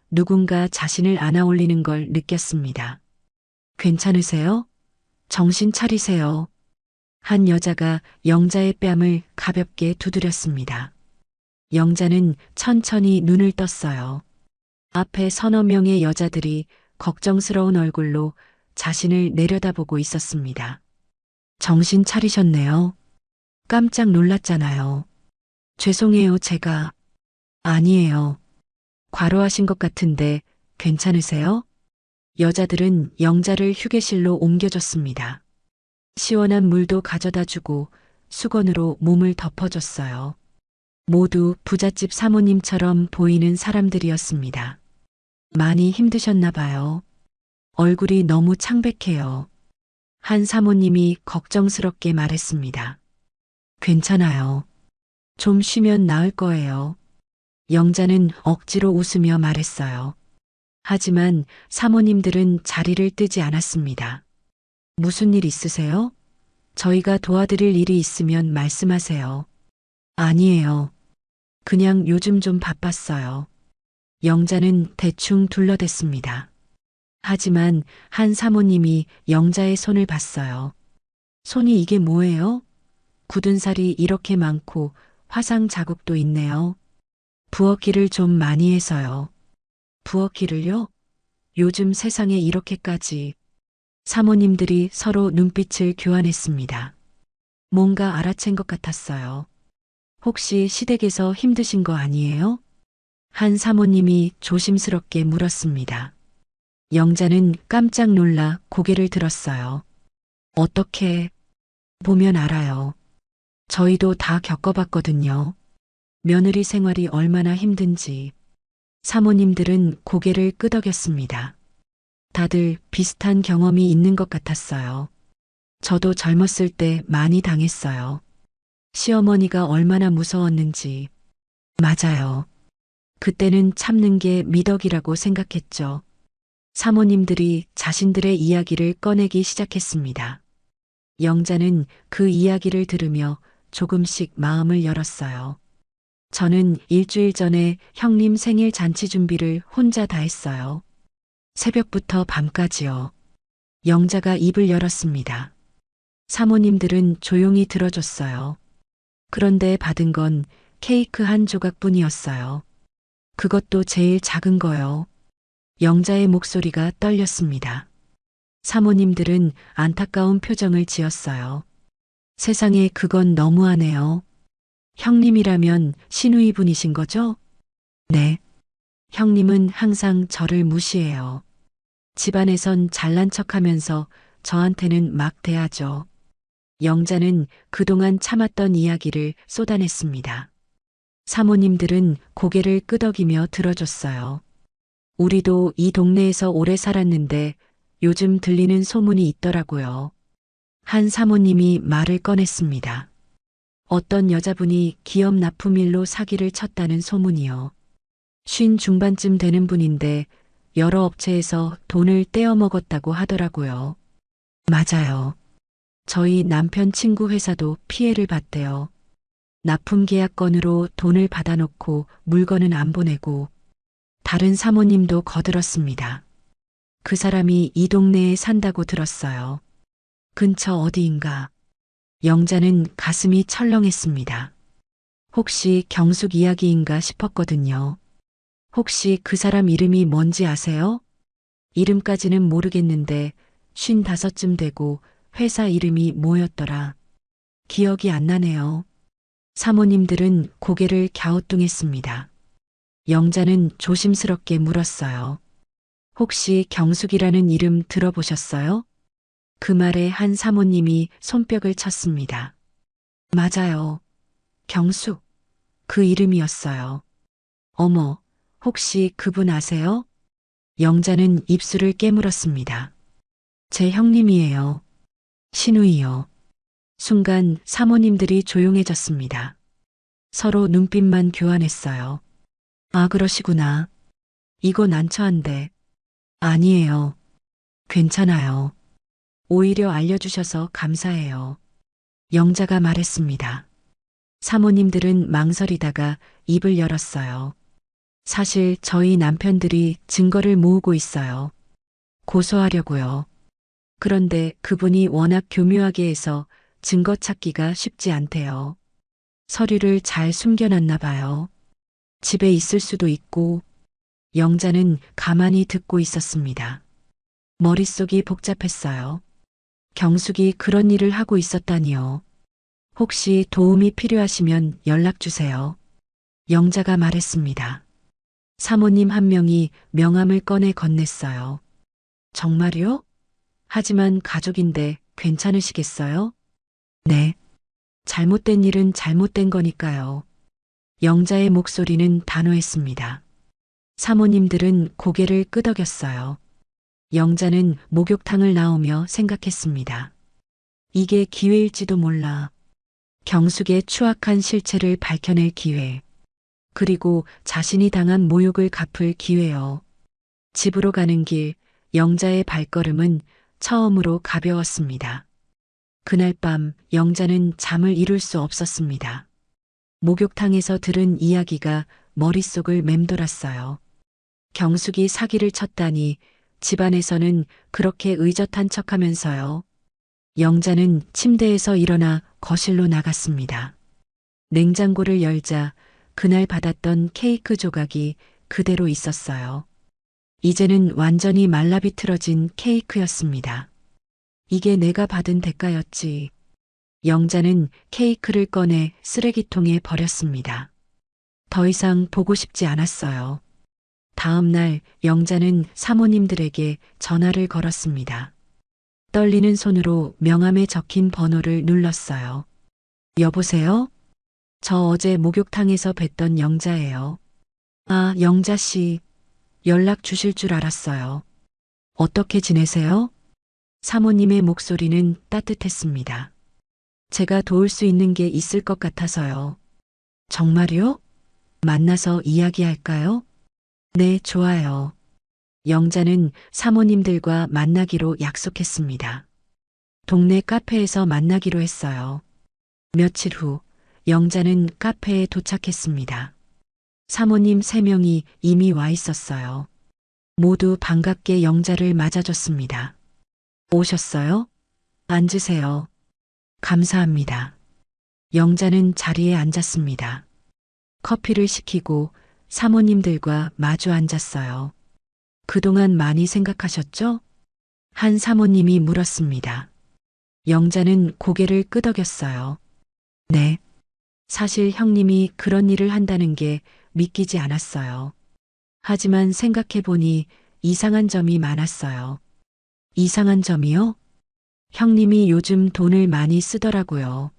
누군가 자신을 안아올리는 걸 느꼈습니다. 괜찮으세요? 정신 차리세요. 한 여자가 영자의 뺨을 가볍게 두드렸습니다. 영자는 천천히 눈을 떴어요. 앞에 서너 명의 여자들이 걱정스러운 얼굴로 자신을 내려다보고 있었습니다. 정신 차리셨네요. 깜짝 놀랐잖아요. 죄송해요, 제가. 아니에요. 과로하신 것 같은데 괜찮으세요? 여자들은 영자를 휴게실로 옮겨줬습니다. 시원한 물도 가져다 주고 수건으로 몸을 덮어줬어요. 모두 부잣집 사모님처럼 보이는 사람들이었습니다. 많이 힘드셨나 봐요. 얼굴이 너무 창백해요. 한 사모님이 걱정스럽게 말했습니다. 괜찮아요. 좀 쉬면 나을 거예요. 영자는 억지로 웃으며 말했어요. 하지만 사모님들은 자리를 뜨지 않았습니다. 무슨 일 있으세요? 저희가 도와드릴 일이 있으면 말씀하세요. 아니에요. 그냥 요즘 좀 바빴어요. 영자는 대충 둘러댔습니다. 하지만 한 사모님이 영자의 손을 봤어요. 손이 이게 뭐예요? 굳은 살이 이렇게 많고 화상 자국도 있네요. 부엌일을 좀 많이 해서요. 부엌일을요? 요즘 세상에 이렇게까지. 사모님들이 서로 눈빛을 교환했습니다. 뭔가 알아챈 것 같았어요. 혹시 시댁에서 힘드신 거 아니에요? 한 사모님이 조심스럽게 물었습니다. 영자는 깜짝 놀라 고개를 들었어요. 어떻게 보면 알아요. 저희도 다 겪어봤거든요. 며느리 생활이 얼마나 힘든지. 사모님들은 고개를 끄덕였습니다. 다들 비슷한 경험이 있는 것 같았어요. 저도 젊었을 때 많이 당했어요. 시어머니가 얼마나 무서웠는지. 맞아요. 그때는 참는 게 미덕이라고 생각했죠. 사모님들이 자신들의 이야기를 꺼내기 시작했습니다. 영자는 그 이야기를 들으며 조금씩 마음을 열었어요. 저는 일주일 전에 형님 생일 잔치 준비를 혼자 다 했어요. 새벽부터 밤까지요. 영자가 입을 열었습니다. 사모님들은 조용히 들어줬어요. 그런데 받은 건 케이크 한 조각뿐이었어요. 그것도 제일 작은 거요. 영자의 목소리가 떨렸습니다. 사모님들은 안타까운 표정을 지었어요. 세상에 그건 너무하네요. 형님이라면 시누이 분이신 거죠? 네. 형님은 항상 저를 무시해요. 집안에선 잘난 척하면서 저한테는 막 대하죠. 영자는 그동안 참았던 이야기를 쏟아냈습니다. 사모님들은 고개를 끄덕이며 들어줬어요. 우리도 이 동네에서 오래 살았는데 요즘 들리는 소문이 있더라고요. 한 사모님이 말을 꺼냈습니다. 어떤 여자분이 기업 납품일로 사기를 쳤다는 소문이요. 50 중반쯤 되는 분인데 여러 업체에서 돈을 떼어 먹었다고 하더라고요. 맞아요. 저희 남편 친구 회사도 피해를 봤대요. 납품 계약 건으로 돈을 받아놓고 물건은 안 보내고. 다른 사모님도 거들었습니다. 그 사람이 이 동네에 산다고 들었어요. 근처 어디인가. 영자는 가슴이 철렁했습니다. 혹시 경숙 이야기인가 싶었거든요. 혹시 그 사람 이름이 뭔지 아세요? 이름까지는 모르겠는데 55쯤 되고 회사 이름이 뭐였더라. 기억이 안 나네요. 사모님들은 고개를 갸우뚱했습니다. 영자는 조심스럽게 물었어요. 혹시 경숙이라는 이름 들어보셨어요? 그 말에 한 사모님이 손뼉을 쳤습니다. 맞아요. 경숙. 그 이름이었어요. 어머, 혹시 그분 아세요? 영자는 입술을 깨물었습니다. 제 형님이에요. 신우이요. 순간 사모님들이 조용해졌습니다. 서로 눈빛만 교환했어요. 아, 그러시구나. 이거 난처한데. 아니에요. 괜찮아요. 오히려 알려주셔서 감사해요. 영자가 말했습니다. 사모님들은 망설이다가 입을 열었어요. 사실 저희 남편들이 증거를 모으고 있어요. 고소하려고요. 그런데 그분이 워낙 교묘하게 해서 증거 찾기가 쉽지 않대요. 서류를 잘 숨겨놨나 봐요. 집에 있을 수도 있고. 영자는 가만히 듣고 있었습니다. 머릿속이 복잡했어요. 경숙이 그런 일을 하고 있었다니요. 혹시 도움이 필요하시면 연락 주세요. 영자가 말했습니다. 사모님 한 명이 명함을 꺼내 건넸어요. 정말요? 하지만 가족인데 괜찮으시겠어요? 네. 잘못된 일은 잘못된 거니까요. 영자의 목소리는 단호했습니다. 사모님들은 고개를 끄덕였어요. 영자는 목욕탕을 나오며 생각했습니다. 이게 기회일지도 몰라. 경숙의 추악한 실체를 밝혀낼 기회. 그리고 자신이 당한 모욕을 갚을 기회요. 집으로 가는 길, 영자의 발걸음은 처음으로 가벼웠습니다. 그날 밤 영자는 잠을 이룰 수 없었습니다. 목욕탕에서 들은 이야기가 머릿속을 맴돌았어요. 경숙이 사기를 쳤다니 집안에서는 그렇게 의젓한 척하면서요. 영자는 침대에서 일어나 거실로 나갔습니다. 냉장고를 열자 그날 받았던 케이크 조각이 그대로 있었어요. 이제는 완전히 말라비틀어진 케이크였습니다. 이게 내가 받은 대가였지. 영자는 케이크를 꺼내 쓰레기통에 버렸습니다. 더 이상 보고 싶지 않았어요. 다음 날 영자는 사모님들에게 전화를 걸었습니다. 떨리는 손으로 명함에 적힌 번호를 눌렀어요. 여보세요? 저 어제 목욕탕에서 뵀던 영자예요. 아, 영자 씨. 연락 주실 줄 알았어요. 어떻게 지내세요? 사모님의 목소리는 따뜻했습니다. 제가 도울 수 있는 게 있을 것 같아서요. 정말요? 만나서 이야기할까요? 네, 좋아요. 영자는 사모님들과 만나기로 약속했습니다. 동네 카페에서 만나기로 했어요. 며칠 후, 영자는 카페에 도착했습니다. 사모님 3명이 이미 와 있었어요. 모두 반갑게 영자를 맞아줬습니다. 오셨어요? 앉으세요. 감사합니다. 영자는 자리에 앉았습니다. 커피를 시키고 사모님들과 마주 앉았어요. 그동안 많이 생각하셨죠? 한 사모님이 물었습니다. 영자는 고개를 끄덕였어요. 네. 사실 형님이 그런 일을 한다는 게 믿기지 않았어요. 하지만 생각해보니 이상한 점이 많았어요. 이상한 점이요? 형님이 요즘 돈을 많이 쓰더라고요.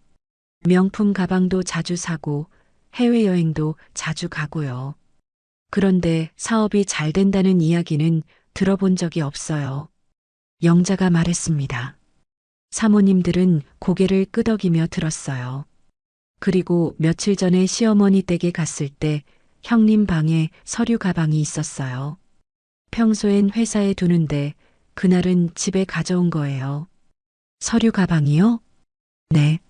명품 가방도 자주 사고 해외여행도 자주 가고요. 그런데 사업이 잘 된다는 이야기는 들어본 적이 없어요. 영자가 말했습니다. 사모님들은 고개를 끄덕이며 들었어요. 그리고 며칠 전에 시어머니 댁에 갔을 때 형님 방에 서류 가방이 있었어요. 평소엔 회사에 두는데 그날은 집에 가져온 거예요. 서류 가방이요? 네.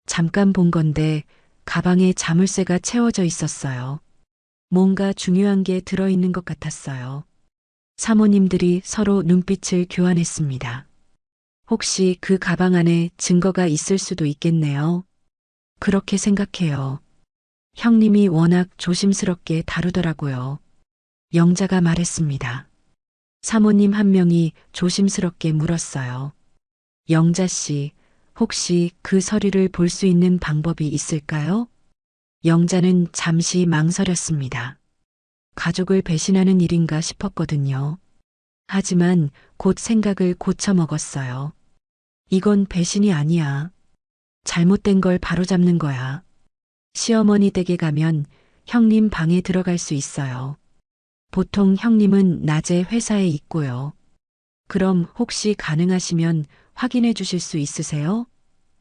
잠깐 본 건데 가방에 자물쇠가 채워져 있었어요. 뭔가 중요한 게 들어있는 것 같았어요. 사모님들이 서로 눈빛을 교환했습니다. 혹시 그 가방 안에 증거가 있을 수도 있겠네요. 그렇게 생각해요. 형님이 워낙 조심스럽게 다루더라고요. 영자가 말했습니다. 사모님 한 명이 조심스럽게 물었어요. 영자 씨, 혹시 그 서류를 볼 수 있는 방법이 있을까요? 영자는 잠시 망설였습니다. 가족을 배신하는 일인가 싶었거든요. 하지만 곧 생각을 고쳐먹었어요. 이건 배신이 아니야. 잘못된 걸 바로잡는 거야. 시어머니 댁에 가면 형님 방에 들어갈 수 있어요. 보통 형님은 낮에 회사에 있고요. 그럼 혹시 가능하시면 확인해 주실 수 있으세요?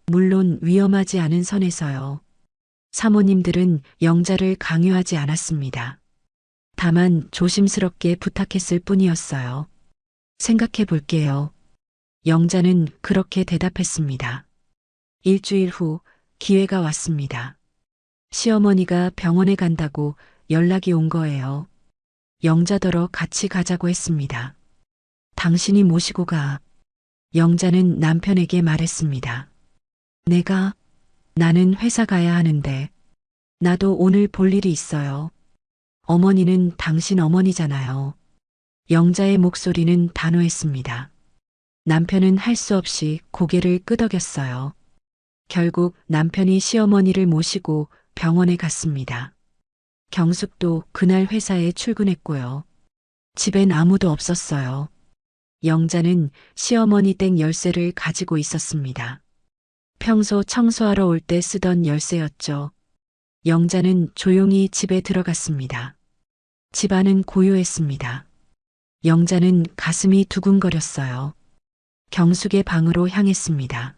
물론 위험하지 않은 선에서요. 사모님들은 영자를 강요하지 않았습니다. 다만 조심스럽게 부탁했을 뿐이었어요. 생각해 볼게요. 영자는 그렇게 대답했습니다. 일주일 후 기회가 왔습니다. 시어머니가 병원에 간다고 연락이 온 거예요. 영자더러 같이 가자고 했습니다. 당신이 모시고 가. 영자는 남편에게 말했습니다. 나는 회사 가야 하는데. 나도 오늘 볼 일이 있어요. 어머니는 당신 어머니잖아요. 영자의 목소리는 단호했습니다. 남편은 할 수 없이 고개를 끄덕였어요. 결국 남편이 시어머니를 모시고 병원에 갔습니다. 경숙도 그날 회사에 출근했고요. 집엔 아무도 없었어요. 영자는 시어머니 댁 열쇠를 가지고 있었습니다. 평소 청소하러 올 때 쓰던 열쇠였죠. 영자는 조용히 집에 들어갔습니다. 집안은 고요했습니다. 영자는 가슴이 두근거렸어요. 경숙의 방으로 향했습니다.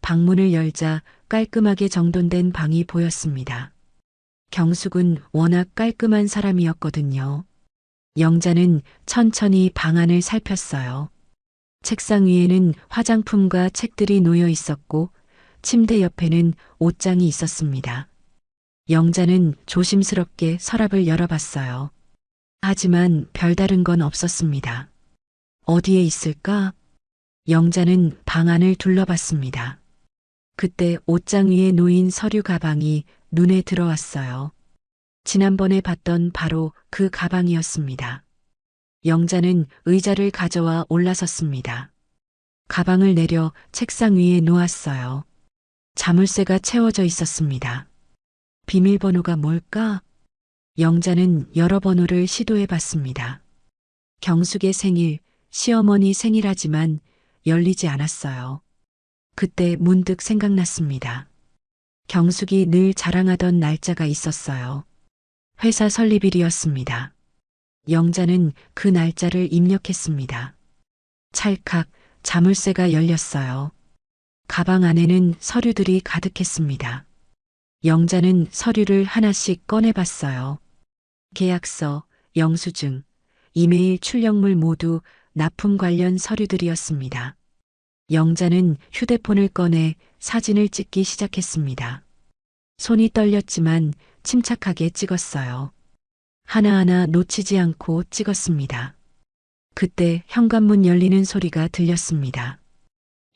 방문을 열자 깔끔하게 정돈된 방이 보였습니다. 경숙은 워낙 깔끔한 사람이었거든요. 영자는 천천히 방 안을 살폈어요. 책상 위에는 화장품과 책들이 놓여 있었고 침대 옆에는 옷장이 있었습니다. 영자는 조심스럽게 서랍을 열어봤어요. 하지만 별다른 건 없었습니다. 어디에 있을까? 영자는 방 안을 둘러봤습니다. 그때 옷장 위에 놓인 서류 가방이 눈에 들어왔어요. 지난번에 봤던 바로 그 가방이었습니다. 영자는 의자를 가져와 올라섰습니다. 가방을 내려 책상 위에 놓았어요. 자물쇠가 채워져 있었습니다. 비밀번호가 뭘까? 영자는 여러 번호를 시도해 봤습니다. 경숙의 생일, 시어머니 생일하지만 열리지 않았어요. 그때 문득 생각났습니다. 경숙이 늘 자랑하던 날짜가 있었어요. 회사 설립일이었습니다. 영자는 그 날짜를 입력했습니다. 찰칵 자물쇠가 열렸어요. 가방 안에는 서류들이 가득했습니다. 영자는 서류를 하나씩 꺼내봤어요. 계약서, 영수증, 이메일 출력물 모두 납품 관련 서류들이었습니다. 영자는 휴대폰을 꺼내 사진을 찍기 시작했습니다. 손이 떨렸지만 침착하게 찍었어요. 하나하나 놓치지 않고 찍었습니다. 그때 현관문 열리는 소리가 들렸습니다.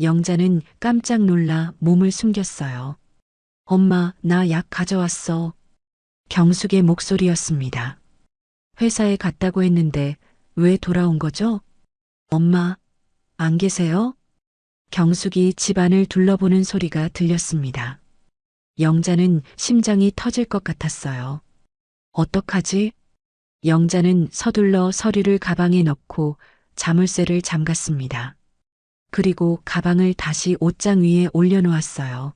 영자는 깜짝 놀라 몸을 숨겼어요. 엄마, 나 약 가져왔어. 경숙의 목소리였습니다. 회사에 갔다고 했는데 왜 돌아온 거죠? 엄마, 안 계세요? 경숙이 집안을 둘러보는 소리가 들렸습니다. 영자는 심장이 터질 것 같았어요. 어떡하지? 영자는 서둘러 서류를 가방에 넣고 자물쇠를 잠갔습니다. 그리고 가방을 다시 옷장 위에 올려놓았어요.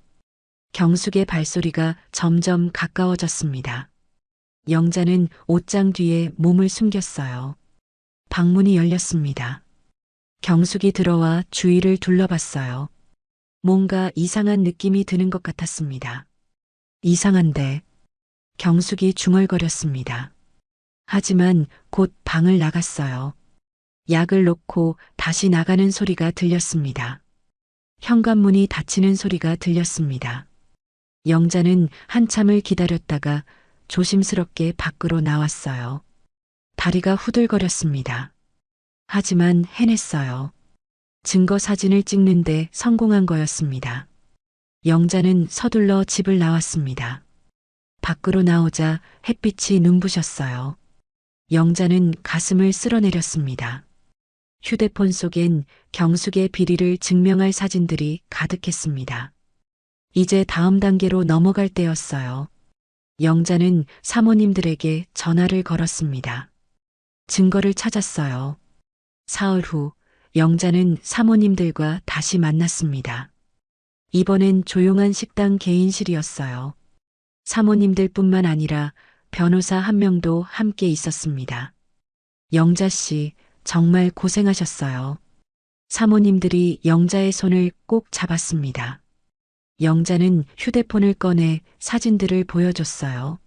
경숙의 발소리가 점점 가까워졌습니다. 영자는 옷장 뒤에 몸을 숨겼어요. 방문이 열렸습니다. 경숙이 들어와 주위를 둘러봤어요. 뭔가 이상한 느낌이 드는 것 같았습니다. 이상한데 경숙이 중얼거렸습니다. 하지만 곧 방을 나갔어요. 약을 놓고 다시 나가는 소리가 들렸습니다. 현관문이 닫히는 소리가 들렸습니다. 영자는 한참을 기다렸다가 조심스럽게 밖으로 나왔어요. 다리가 후들거렸습니다. 하지만 해냈어요. 증거 사진을 찍는데 성공한 거였습니다. 영자는 서둘러 집을 나왔습니다. 밖으로 나오자 햇빛이 눈부셨어요. 영자는 가슴을 쓸어내렸습니다. 휴대폰 속엔 경숙의 비리를 증명할 사진들이 가득했습니다. 이제 다음 단계로 넘어갈 때였어요. 영자는 사모님들에게 전화를 걸었습니다. 증거를 찾았어요. 사흘 후 영자는 사모님들과 다시 만났습니다. 이번엔 조용한 식당 개인실이었어요. 사모님들뿐만 아니라 변호사 한 명도 함께 있었습니다. 영자 씨, 정말 고생하셨어요. 사모님들이 영자의 손을 꼭 잡았습니다. 영자는 휴대폰을 꺼내 사진들을 보여줬어요.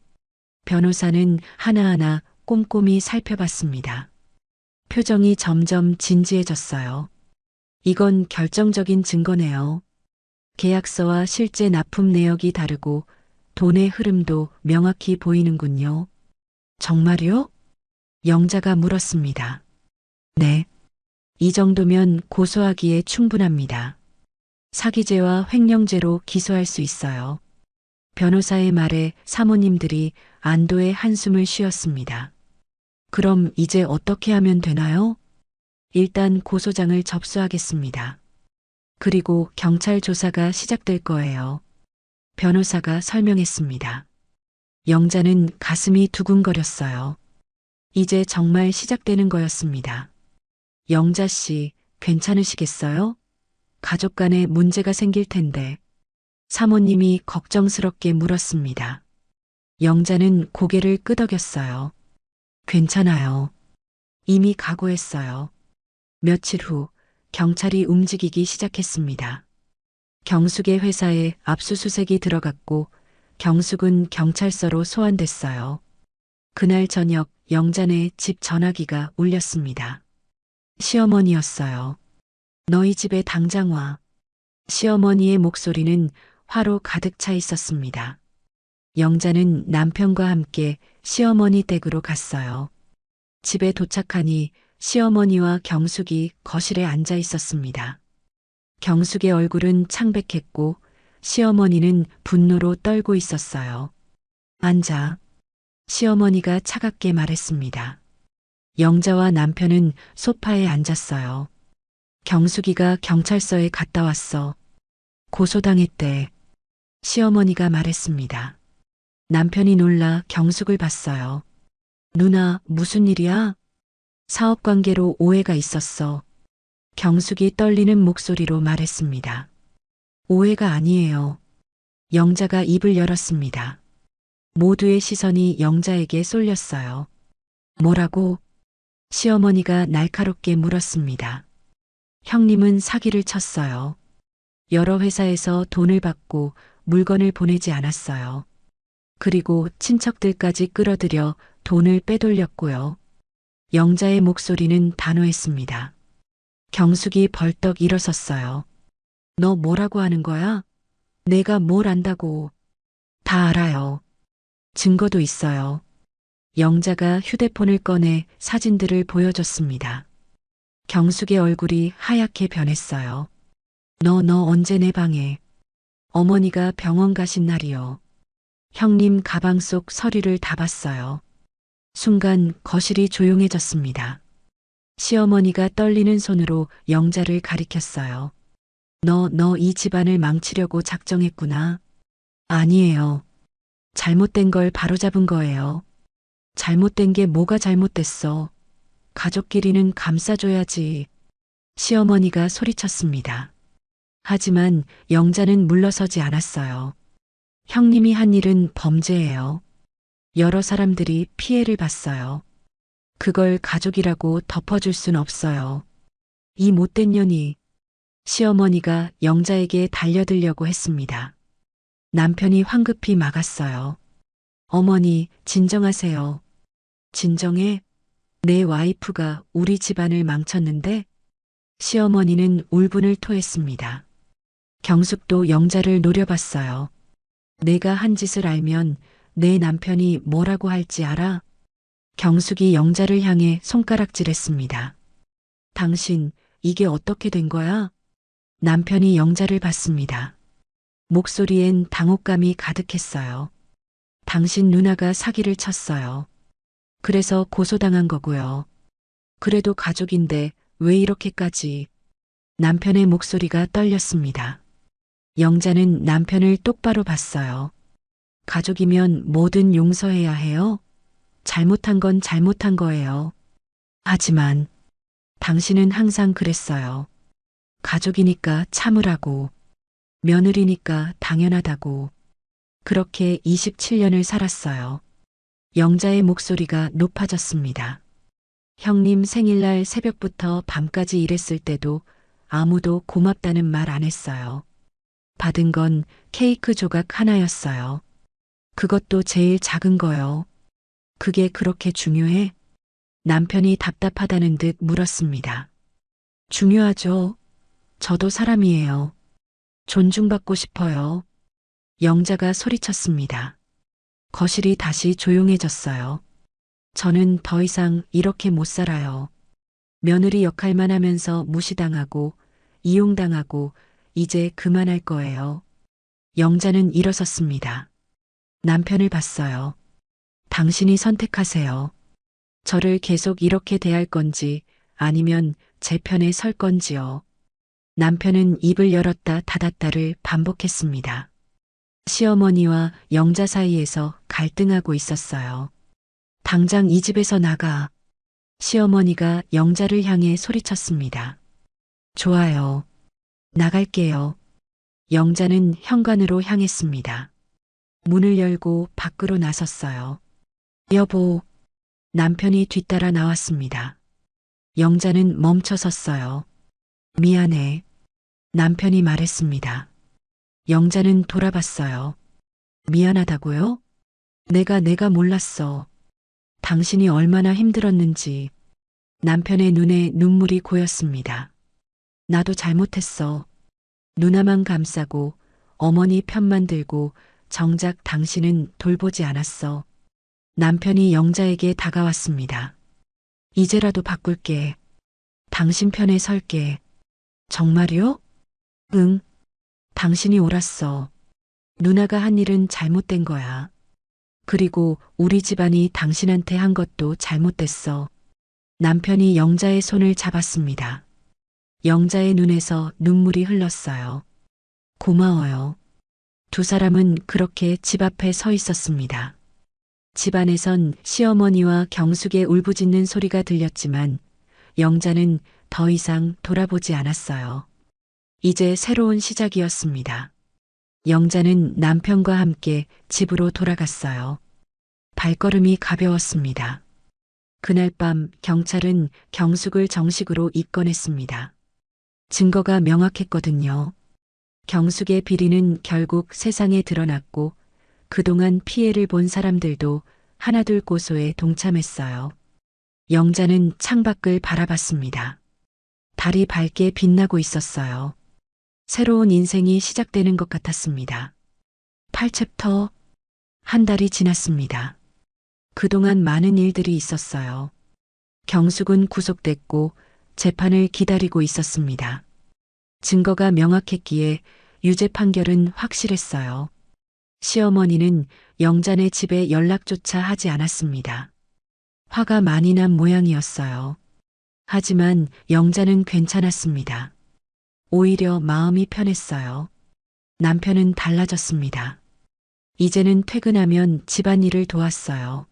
변호사는 하나하나 꼼꼼히 살펴봤습니다. 표정이 점점 진지해졌어요. 이건 결정적인 증거네요. 계약서와 실제 납품 내역이 다르고 돈의 흐름도 명확히 보이는군요. 정말요? 영자가 물었습니다. 네. 이 정도면 고소하기에 충분합니다. 사기죄와 횡령죄로 기소할 수 있어요. 변호사의 말에 사모님들이 안도의 한숨을 쉬었습니다. 그럼 이제 어떻게 하면 되나요? 일단 고소장을 접수하겠습니다. 그리고 경찰 조사가 시작될 거예요. 변호사가 설명했습니다. 영자는 가슴이 두근거렸어요. 이제 정말 시작되는 거였습니다. 영자 씨, 괜찮으시겠어요? 가족 간에 문제가 생길 텐데. 사모님이 걱정스럽게 물었습니다. 영자는 고개를 끄덕였어요. 괜찮아요. 이미 각오했어요. 며칠 후 경찰이 움직이기 시작했습니다. 경숙의 회사에 압수수색이 들어갔고 경숙은 경찰서로 소환됐어요. 그날 저녁 영자네 집 전화기가 울렸습니다. 시어머니였어요. 너희 집에 당장 와. 시어머니의 목소리는 화로 가득 차 있었습니다. 영자는 남편과 함께 시어머니 댁으로 갔어요. 집에 도착하니 시어머니와 경숙이 거실에 앉아 있었습니다. 경숙의 얼굴은 창백했고 시어머니는 분노로 떨고 있었어요. 앉아. 시어머니가 차갑게 말했습니다. 영자와 남편은 소파에 앉았어요. 경숙이가 경찰서에 갔다 왔어. 고소당했대. 시어머니가 말했습니다. 남편이 놀라 경숙을 봤어요. 누나, 무슨 일이야? 사업관계로 오해가 있었어. 경숙이 떨리는 목소리로 말했습니다. 오해가 아니에요. 영자가 입을 열었습니다. 모두의 시선이 영자에게 쏠렸어요. 뭐라고? 시어머니가 날카롭게 물었습니다. 형님은 사기를 쳤어요. 여러 회사에서 돈을 받고 물건을 보내지 않았어요. 그리고 친척들까지 끌어들여 돈을 빼돌렸고요. 영자의 목소리는 단호했습니다. 경숙이 벌떡 일어섰어요. 너 뭐라고 하는 거야? 내가 뭘 안다고. 다 알아요. 증거도 있어요. 영자가 휴대폰을 꺼내 사진들을 보여줬습니다. 경숙의 얼굴이 하얗게 변했어요. 너 언제 내 방에? 어머니가 병원 가신 날이요. 형님 가방 속 서류를 다 봤어요. 순간 거실이 조용해졌습니다. 시어머니가 떨리는 손으로 영자를 가리켰어요. 너 이 집안을 망치려고 작정했구나. 아니에요. 잘못된 걸 바로잡은 거예요. 잘못된 게 뭐가 잘못됐어. 가족끼리는 감싸줘야지. 시어머니가 소리쳤습니다. 하지만 영자는 물러서지 않았어요. 형님이 한 일은 범죄예요. 여러 사람들이 피해를 봤어요. 그걸 가족이라고 덮어줄 순 없어요. 이 못된 년이. 시어머니가 영자에게 달려들려고 했습니다. 남편이 황급히 막았어요. 어머니, 진정하세요. 진정해? 내 와이프가 우리 집안을 망쳤는데? 시어머니는 울분을 토했습니다. 경숙도 영자를 노려봤어요. 내가 한 짓을 알면 내 남편이 뭐라고 할지 알아? 경숙이 영자를 향해 손가락질했습니다. 당신, 이게 어떻게 된 거야? 남편이 영자를 봤습니다. 목소리엔 당혹감이 가득했어요. 당신 누나가 사기를 쳤어요. 그래서 고소당한 거고요. 그래도 가족인데 왜 이렇게까지. 남편의 목소리가 떨렸습니다. 영자는 남편을 똑바로 봤어요. 가족이면 뭐든 용서해야 해요? 잘못한 건 잘못한 거예요. 하지만 당신은 항상 그랬어요. 가족이니까 참으라고, 며느리니까 당연하다고. 그렇게 27년을 살았어요. 영자의 목소리가 높아졌습니다. 형님 생일날 새벽부터 밤까지 일했을 때도 아무도 고맙다는 말 안 했어요. 받은 건 케이크 조각 하나였어요. 그것도 제일 작은 거요. 그게 그렇게 중요해? 남편이 답답하다는 듯 물었습니다. 중요하죠. 저도 사람이에요. 존중받고 싶어요. 영자가 소리쳤습니다. 거실이 다시 조용해졌어요. 저는 더 이상 이렇게 못 살아요. 며느리 역할만 하면서 무시당하고 이용당하고 이제 그만할 거예요. 영자는 일어섰습니다. 남편을 봤어요. 당신이 선택하세요. 저를 계속 이렇게 대할 건지 아니면 제 편에 설 건지요. 남편은 입을 열었다 닫았다를 반복했습니다. 시어머니와 영자 사이에서 갈등하고 있었어요. 당장 이 집에서 나가. 시어머니가 영자를 향해 소리쳤습니다. 좋아요. 나갈게요. 영자는 현관으로 향했습니다. 문을 열고 밖으로 나섰어요. 여보. 남편이 뒤따라 나왔습니다. 영자는 멈춰 섰어요. 미안해. 남편이 말했습니다. 영자는 돌아봤어요. 미안하다고요? 내가 몰랐어. 당신이 얼마나 힘들었는지. 남편의 눈에 눈물이 고였습니다. 나도 잘못했어. 누나만 감싸고 어머니 편만 들고 정작 당신은 돌보지 않았어. 남편이 영자에게 다가왔습니다. 이제라도 바꿀게. 당신 편에 설게. 정말이요? 응. 당신이 옳았어. 누나가 한 일은 잘못된 거야. 그리고 우리 집안이 당신한테 한 것도 잘못됐어. 남편이 영자의 손을 잡았습니다. 영자의 눈에서 눈물이 흘렀어요. 고마워요. 두 사람은 그렇게 집 앞에 서 있었습니다. 집안에선 시어머니와 경숙의 울부짖는 소리가 들렸지만 영자는 더 이상 돌아보지 않았어요. 이제 새로운 시작이었습니다. 영자는 남편과 함께 집으로 돌아갔어요. 발걸음이 가벼웠습니다. 그날 밤 경찰은 경숙을 정식으로 입건했습니다. 증거가 명확했거든요. 경숙의 비리는 결국 세상에 드러났고 그동안 피해를 본 사람들도 하나둘 고소에 동참했어요. 영자는 창밖을 바라봤습니다. 달이 밝게 빛나고 있었어요. 새로운 인생이 시작되는 것 같았습니다. 8챕터. 한 달이 지났습니다. 그동안 많은 일들이 있었어요. 경숙은 구속됐고 재판을 기다리고 있었습니다. 증거가 명확했기에 유죄 판결은 확실했어요. 시어머니는 영자네 집에 연락조차 하지 않았습니다. 화가 많이 난 모양이었어요. 하지만 영자는 괜찮았습니다. 오히려 마음이 편했어요. 남편은 달라졌습니다. 이제는 퇴근하면 집안일을 도왔어요.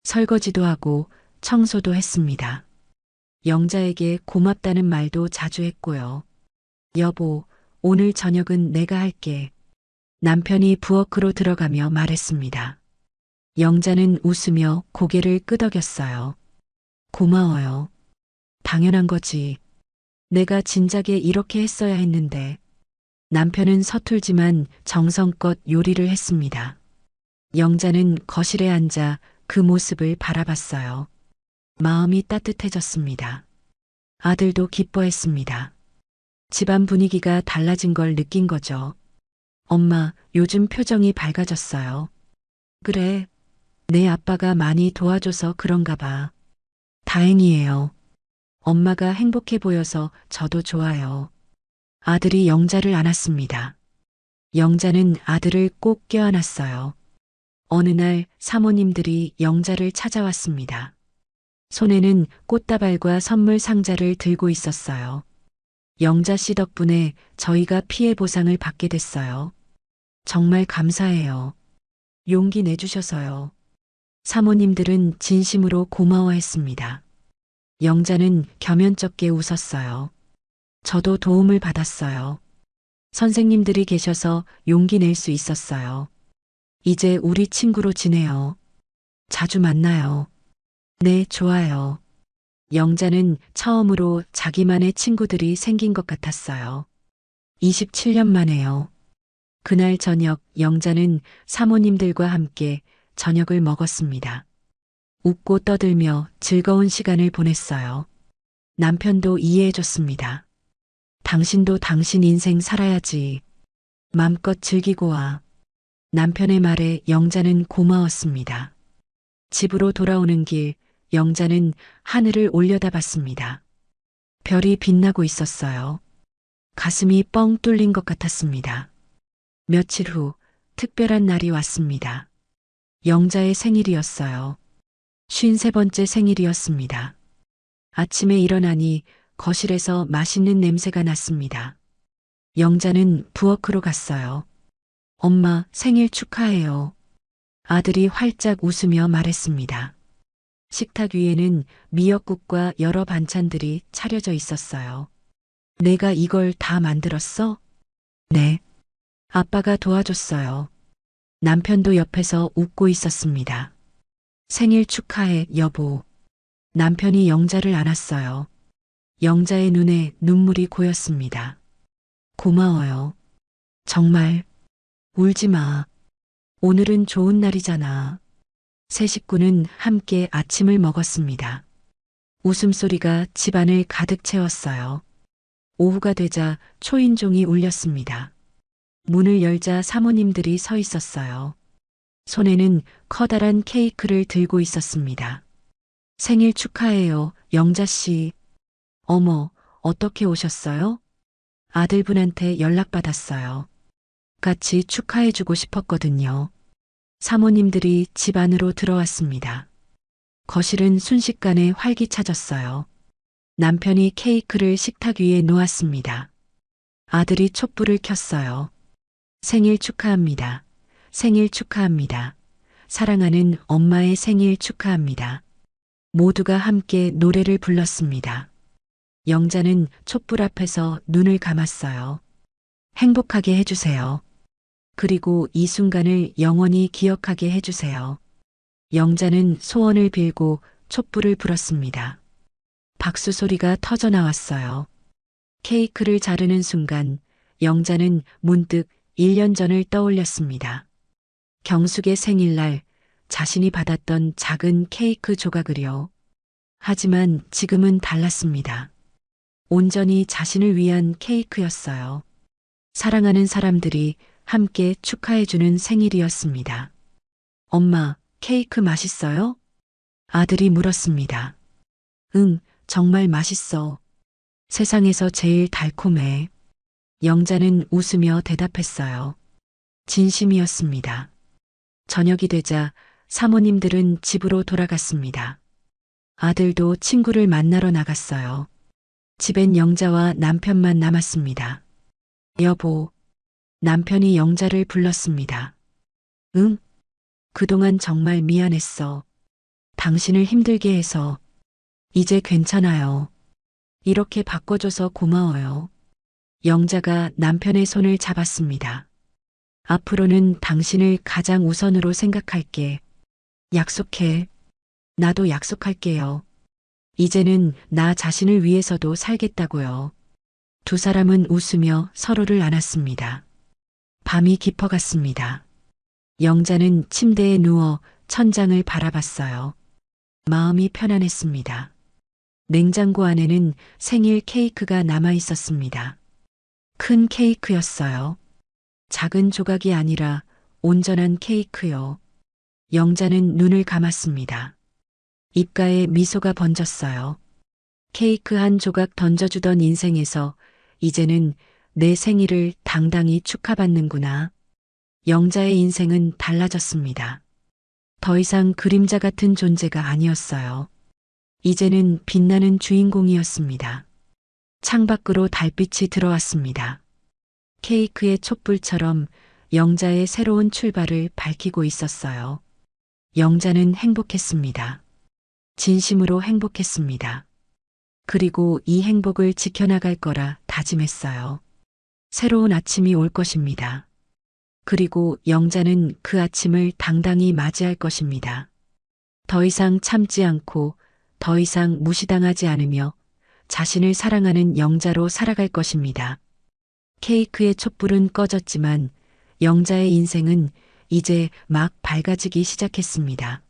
설거지도 하고 청소도 했습니다. 영자에게 고맙다는 말도 자주 했고요. 여보, 오늘 저녁은 내가 할게. 남편이 부엌으로 들어가며 말했습니다. 영자는 웃으며 고개를 끄덕였어요. 고마워요. 당연한 거지. 내가 진작에 이렇게 했어야 했는데. 남편은 서툴지만 정성껏 요리를 했습니다. 영자는 거실에 앉아 그 모습을 바라봤어요. 마음이 따뜻해졌습니다. 아들도 기뻐했습니다. 집안 분위기가 달라진 걸 느낀 거죠. 엄마, 요즘 표정이 밝아졌어요. 그래, 내 아빠가 많이 도와줘서 그런가 봐. 다행이에요. 엄마가 행복해 보여서 저도 좋아요. 아들이 영자를 안았습니다. 영자는 아들을 꼭 껴안았어요. 어느 날 사모님들이 영자를 찾아왔습니다. 손에는 꽃다발과 선물 상자를 들고 있었어요. 영자 씨 덕분에 저희가 피해 보상을 받게 됐어요. 정말 감사해요. 용기 내주셔서요. 사모님들은 진심으로 고마워했습니다. 영자는 겸연쩍게 웃었어요. 저도 도움을 받았어요. 선생님들이 계셔서 용기 낼 수 있었어요. 이제 우리 친구로 지내요. 자주 만나요. 네, 좋아요. 영자는 처음으로 자기만의 친구들이 생긴 것 같았어요. 27년 만에요. 그날 저녁 영자는 사모님들과 함께 저녁을 먹었습니다. 웃고 떠들며 즐거운 시간을 보냈어요. 남편도 이해해줬습니다. 당신도 당신 인생 살아야지. 맘껏 즐기고 와. 남편의 말에 영자는 고마웠습니다. 집으로 돌아오는 길, 영자는 하늘을 올려다봤습니다. 별이 빛나고 있었어요. 가슴이 뻥 뚫린 것 같았습니다. 며칠 후 특별한 날이 왔습니다. 영자의 생일이었어요. 53번째 생일이었습니다. 아침에 일어나니 거실에서 맛있는 냄새가 났습니다. 영자는 부엌으로 갔어요. 엄마, 생일 축하해요. 아들이 활짝 웃으며 말했습니다. 식탁 위에는 미역국과 여러 반찬들이 차려져 있었어요. 내가 이걸 다 만들었어? 네. 아빠가 도와줬어요. 남편도 옆에서 웃고 있었습니다. 생일 축하해, 여보. 남편이 영자를 안았어요. 영자의 눈에 눈물이 고였습니다. 고마워요. 정말. 울지 마. 오늘은 좋은 날이잖아. 세 식구는 함께 아침을 먹었습니다. 웃음소리가 집안을 가득 채웠어요. 오후가 되자 초인종이 울렸습니다. 문을 열자 사모님들이 서 있었어요. 손에는 커다란 케이크를 들고 있었습니다. 생일 축하해요, 영자 씨. 어머, 어떻게 오셨어요? 아들분한테 연락받았어요. 같이 축하해주고 싶었거든요. 사모님들이 집 안으로 들어왔습니다. 거실은 순식간에 활기차졌어요. 남편이 케이크를 식탁 위에 놓았습니다. 아들이 촛불을 켰어요. 생일 축하합니다. 생일 축하합니다. 사랑하는 엄마의 생일 축하합니다. 모두가 함께 노래를 불렀습니다. 영자는 촛불 앞에서 눈을 감았어요. 행복하게 해주세요. 그리고 이 순간을 영원히 기억하게 해주세요. 영자는 소원을 빌고 촛불을 불었습니다. 박수 소리가 터져 나왔어요. 케이크를 자르는 순간 영자는 문득 1년 전을 떠올렸습니다. 경숙의 생일날 자신이 받았던 작은 케이크 조각을요. 하지만 지금은 달랐습니다. 온전히 자신을 위한 케이크였어요. 사랑하는 사람들이 함께 축하해주는 생일이었습니다. 엄마, 케이크 맛있어요? 아들이 물었습니다. 응, 정말 맛있어. 세상에서 제일 달콤해. 영자는 웃으며 대답했어요. 진심이었습니다. 저녁이 되자 사모님들은 집으로 돌아갔습니다. 아들도 친구를 만나러 나갔어요. 집엔 영자와 남편만 남았습니다. 여보, 남편이 영자를 불렀습니다. 응? 그동안 정말 미안했어. 당신을 힘들게 해서. 이제 괜찮아요. 이렇게 바꿔줘서 고마워요. 영자가 남편의 손을 잡았습니다. 앞으로는 당신을 가장 우선으로 생각할게. 약속해. 나도 약속할게요. 이제는 나 자신을 위해서도 살겠다고요. 두 사람은 웃으며 서로를 안았습니다. 밤이 깊어갔습니다. 영자는 침대에 누워 천장을 바라봤어요. 마음이 편안했습니다. 냉장고 안에는 생일 케이크가 남아 있었습니다. 큰 케이크였어요. 작은 조각이 아니라 온전한 케이크요. 영자는 눈을 감았습니다. 입가에 미소가 번졌어요. 케이크 한 조각 던져주던 인생에서 이제는 내 생일을 당당히 축하받는구나. 영자의 인생은 달라졌습니다. 더 이상 그림자 같은 존재가 아니었어요. 이제는 빛나는 주인공이었습니다. 창밖으로 달빛이 들어왔습니다. 케이크의 촛불처럼 영자의 새로운 출발을 밝히고 있었어요. 영자는 행복했습니다. 진심으로 행복했습니다. 그리고 이 행복을 지켜나갈 거라 다짐했어요. 새로운 아침이 올 것입니다. 그리고 영자는 그 아침을 당당히 맞이할 것입니다. 더 이상 참지 않고 더 이상 무시당하지 않으며 자신을 사랑하는 영자로 살아갈 것입니다. 케이크의 촛불은 꺼졌지만 영자의 인생은 이제 막 밝아지기 시작했습니다.